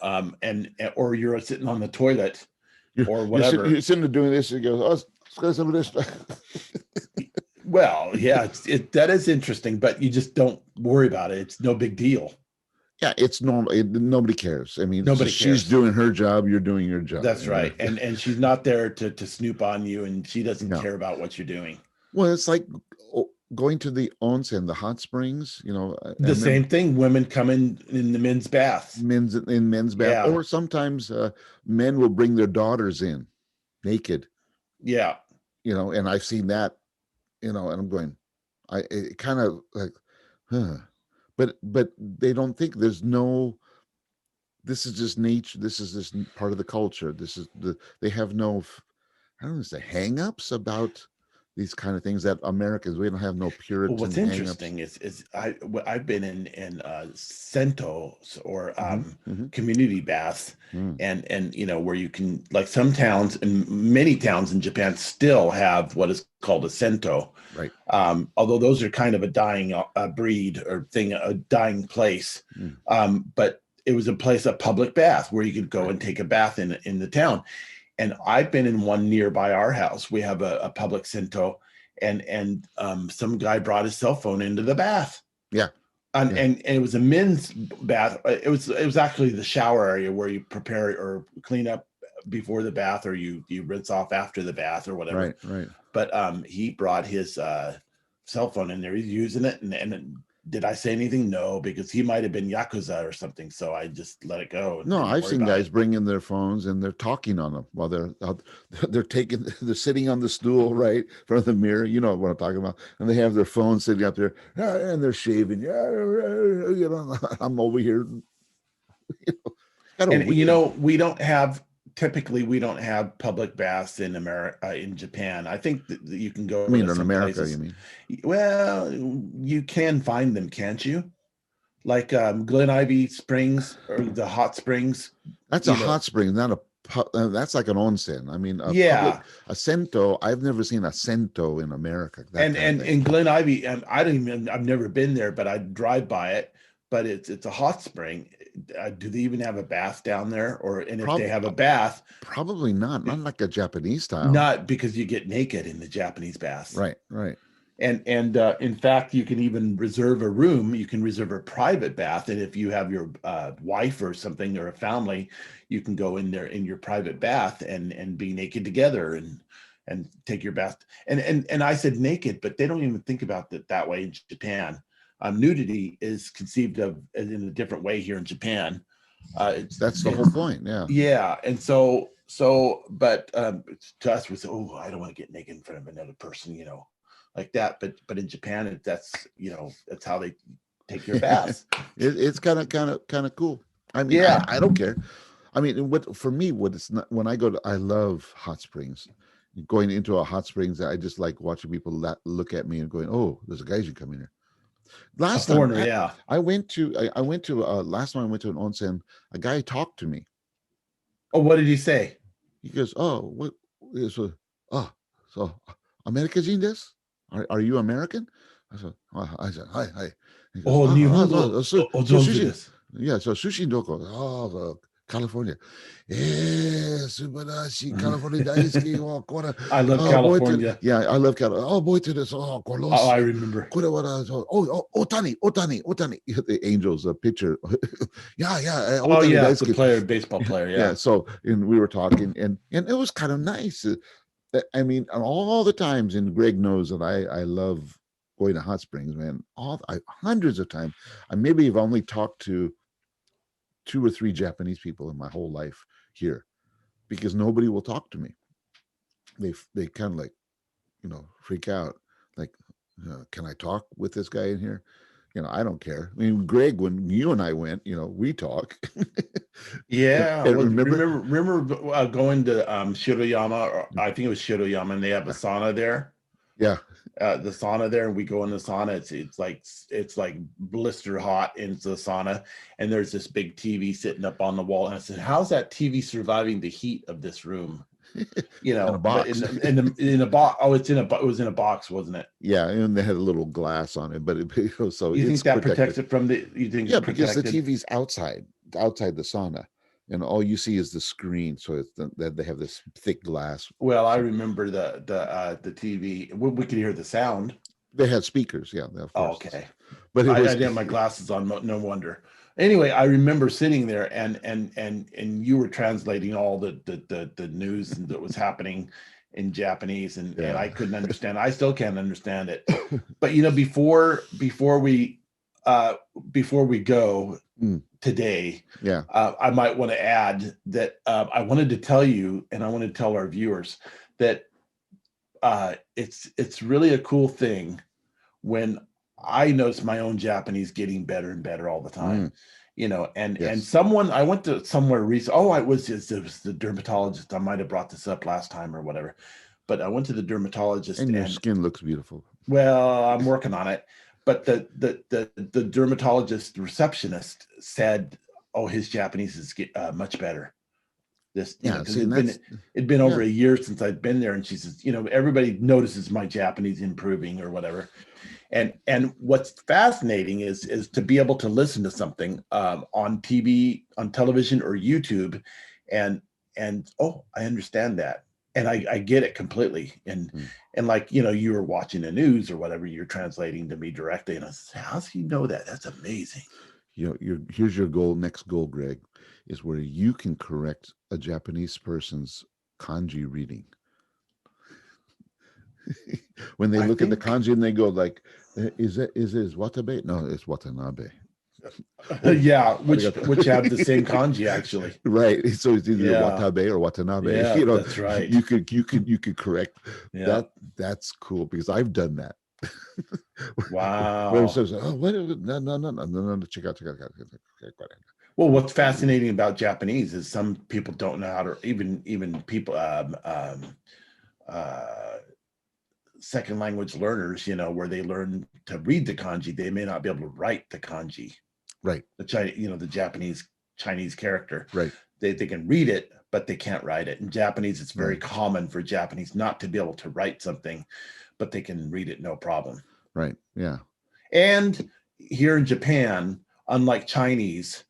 and or you're sitting on the toilet you're or you're whatever. sitting there doing this, and he goes, oh, it's got some of this. Well, yeah, that is interesting, but you just don't worry about it. It's no big deal. Yeah, it's normal. Nobody cares. I mean, Nobody she's cares. doing her job. You're doing your job. That's right. And she's not there to snoop on you, and she doesn't No. care about what you're doing. Well, it's like going to the onsen, the hot springs. I The remember same thing, women come in the men's baths. men's bath, Yeah, or sometimes men will bring their daughters in naked. yeah, And I've seen that. And I'm going, it kind of like, huh. But they don't think there's no. This is just nature. This is just part of the culture. This is they have no, I don't know, say hang-ups about these kind of things that Americans, we don't have no Well, what's Puritan hangups. interesting is I've been in centos or Hmm. community baths, Mm, and where you can, like, some towns and many towns in Japan still have what is called a sento. right. Although those are kind of a dying breed or thing, a dying place. Mm, But it was a place, a public bath where you could go right. and take a bath in the town. And I've been in one nearby our house. We have a public Sento, and some guy brought his cell phone into the bath, Yeah. and, Yeah. and it was a men's bath. It was actually the shower area where you prepare or clean up before the bath, or you rinse off after the bath or Right. whatever. Right. But he brought his cell phone in there. He's using it, and did I say anything? No, because he might have been Yakuza or something. So I just let it go and No, didn't I've worry seen about guys it. bring in their phones and they're talking on them while they're out, they're sitting on the stool right in front of the mirror. You know what I'm talking about, and they have their phone sitting up there, and they're shaving. Yeah, you know, I'm over here. Kind of And weird. we don't have public baths in America, in Japan. I think that you can I go mean, to in some America, you places. mean? Well, you can find them, can't you? Like Glen Ivy Springs or the hot springs, That's a you know. hot spring, not a. That's like an onsen. I mean, Yeah. a sento. I've never seen a sento in America. That And kind of and thing. in Glen Ivy, and I don't even, I've never been there, but I drive by it. But it's a hot spring. Do they even have a bath down there? Or, and if they Prob- have a bath, Probably not. Not like a Japanese style. not, because you get naked in the Japanese baths. Right. Right. And in fact, you can even reserve a room. You can reserve a private bath, and if you have your wife or something or a family, you can go in there in your private bath and be naked together and take your bath. And I said naked, but they don't even think about it that way in Japan. Nudity is conceived of in a different way here in Japan. That's the whole It's point. Yeah. Yeah, and but to us, we say, oh, I don't want to get naked in front of another person, like that. But in Japan, that's how they take your baths. It's kind of cool. I mean, Yeah, I don't care. I mean, what for me, what it's not when I go to, I love hot springs. Going into a hot springs, I just like watching people look at me and going, "Oh, there's a guy who come in here." a Last time foreigner. Yeah. I went to last time I went to an onsen. A guy talked to me. Oh, what did he say? He goes, "Oh, what is oh, so American this? Are you American?" I said, "Hi, hi." He goes, Oh, so, Nihongo so sushi, ozonzu yeah, so sushi doko, California. Subarashi, California, daisuki, I love boy, to, California. yeah, I love California. Oh, boy, to this, Oh, kolos. I remember. Otani, the Angels picture. Yeah, Oh, Otani yeah, the daisuki. player, baseball player. Yeah, Yeah. so and we were talking, and it was kind of nice. I mean, all the times, and Greg knows that I love going to hot springs, man. Hundreds of times. I maybe have only talked to 2 or 3 Japanese people in my whole life here because nobody will talk to me. They kind of like freak out, like, can I talk with this guy in here? I don't care. I mean, Greg, when you and I went, we talk. Yeah. And Well, remember? remember going to Shiroyama, or I think it was Shiroyama, and they have a sauna there. Yeah, The sauna there, and we go in the sauna. It's like blister hot into the sauna, and there's this big TV sitting up on the wall. And I said, "How's that TV surviving the heat of this room?" in a But box. in a box. Oh, it was in a box, wasn't it? Yeah, and they had a little glass on it, but so You it's think that protected. protects it from the? You think it's Yeah, because the protected? TV's outside the sauna, and all you see is the screen. So that they have this thick glass. Well, I So remember the TV. We could hear the sound. they had speakers. Yeah, of Oh, course. okay. But it I was didn't have my glasses on. No wonder. Anyway, I remember sitting there, and you were translating all the news that was happening in Japanese, and yeah, I couldn't understand. I still can't understand it. But uh, before we go Mm, today, yeah, I might want to add that I wanted to tell you, and I want to tell our viewers that it's really a cool thing when I notice my own Japanese getting better and better all the time. mm, And yes, someone, I went to somewhere recently. Oh, it was the dermatologist. I might have brought this up last time or whatever, but I went to the dermatologist, And your and skin looks beautiful. well, I'm working on it. But the dermatologist receptionist said, "Oh, his Japanese is much better." This, Yeah, because see, and that's it'd been over yeah, a year since I'd been there, and she says, everybody notices my Japanese improving or whatever. And what's fascinating is to be able to listen to something on TV, on television, or YouTube, and oh, I understand that, and I get it completely, mm, and like you were watching the news or whatever, you're translating to me directly, and I said, how does he know that? That's amazing. here's your goal. Next goal, Greg, is where you can correct a Japanese person's kanji reading. When they I look at the think, kanji and they go like, is it watabe? No, it's watanabe. Oh, yeah, arigato. which have the same kanji actually. Right. So it's either Yeah, watabe or watanabe. yeah, that's right. You could correct Yeah, that. That's cool because I've done that. Where it wow. says, oh, what? No, check out. Well, what's fascinating about Japanese is some people don't know how to, even people, uh, second language learners, where they learn to read the kanji, they may not be able to write the kanji, Right. the Chinese, the Japanese Chinese character. Right. They can read it, but they can't write it. In Japanese, it's very Right. common for Japanese not to be able to write something, but they can read it no problem. Right. Yeah. And here in Japan, unlike Chinese,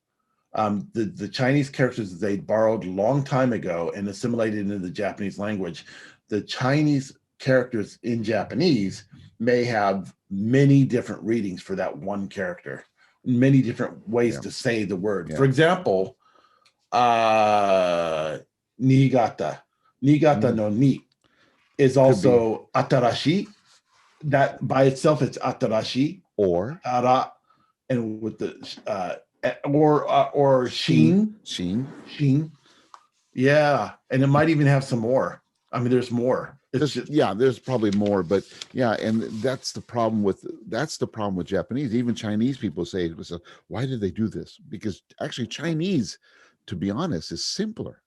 the Chinese characters that they borrowed a long time ago and assimilated into the Japanese language, the Chinese characters in Japanese may have many different readings for that one character, many different ways Yeah. to say the word. Yeah. For example, Niigata. Niigata no ni is Could be also atarashi. That by itself, it's atarashi. or Ara, and with the or sheen. sheen. Yeah, and it might even have some more. I mean, there's more. It's just There's probably more, but yeah, and that's the problem with Japanese. Even Chinese people say, so why did they do this? Because actually, Chinese, to be honest, is simpler.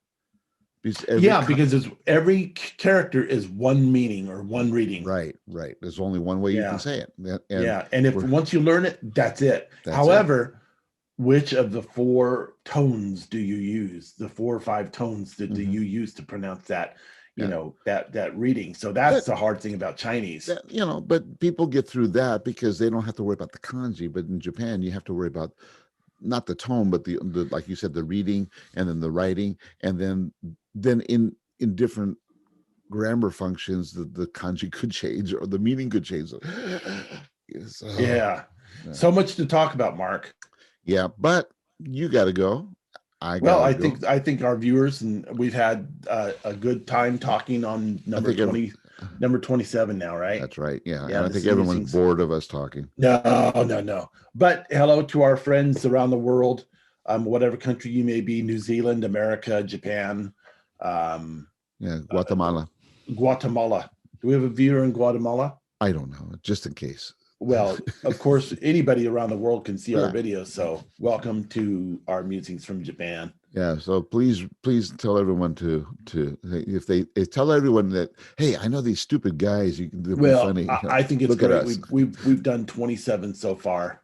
Because because every character is one meaning or one reading. right. There's only one way you can Yeah, say it, and yeah, and if once you learn it, that's it. that's it. However, which of the four tones do you use? The 4 or 5 tones that do you use to pronounce that? Yeah. That reading. So that's But the hard thing about Chinese. but people get through that because they don't have to worry about the kanji. But in Japan, you have to worry about not the tone, but the like you said, the reading and then the writing, and then in different grammar functions, the kanji could change or the meaning could change. Yes, Yeah. yeah. So much to talk about, Mark. Yeah, but you got to go. I Well, gotta I go. think I think our viewers, and we've had a good time talking on I think number 27 now, right? that's right. Yeah, Yeah, and I this think is everyone's Musings. bored of us talking. No. But hello to our friends around the world, whatever country you may be, New Zealand, America, Japan, um, Yeah, uh, Guatemala. Guatemala. Do we have a viewer in Guatemala? I don't know, just in case. Well, of course, anybody around the world can see our Yeah. videos. So welcome to our Musings from Japan. Yeah, so please tell everyone to if they tell everyone that, hey, I know these stupid guys. They'll be Well, funny. I think it's Look at great. us, We've done 27 so far.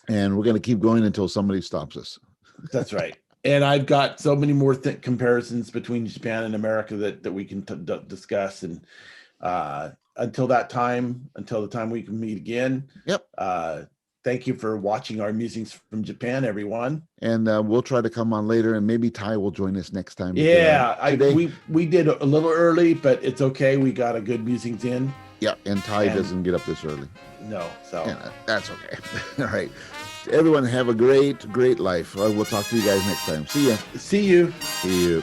and we're going to keep going until somebody stops us. That's right. And I've got so many more comparisons between Japan and America that we can discuss. And until the time we can meet again. Yep. Thank you for watching our Musings from Japan, everyone. And we'll try to come on later, and maybe Ty will join us next time. Yeah, today we did a little early, but it's okay. We got a good Musings in. Yeah, and Ty doesn't get up this early. No, so yeah, that's okay. All right, everyone, have a great life. We'll talk to you guys next time. See ya. See you. See you.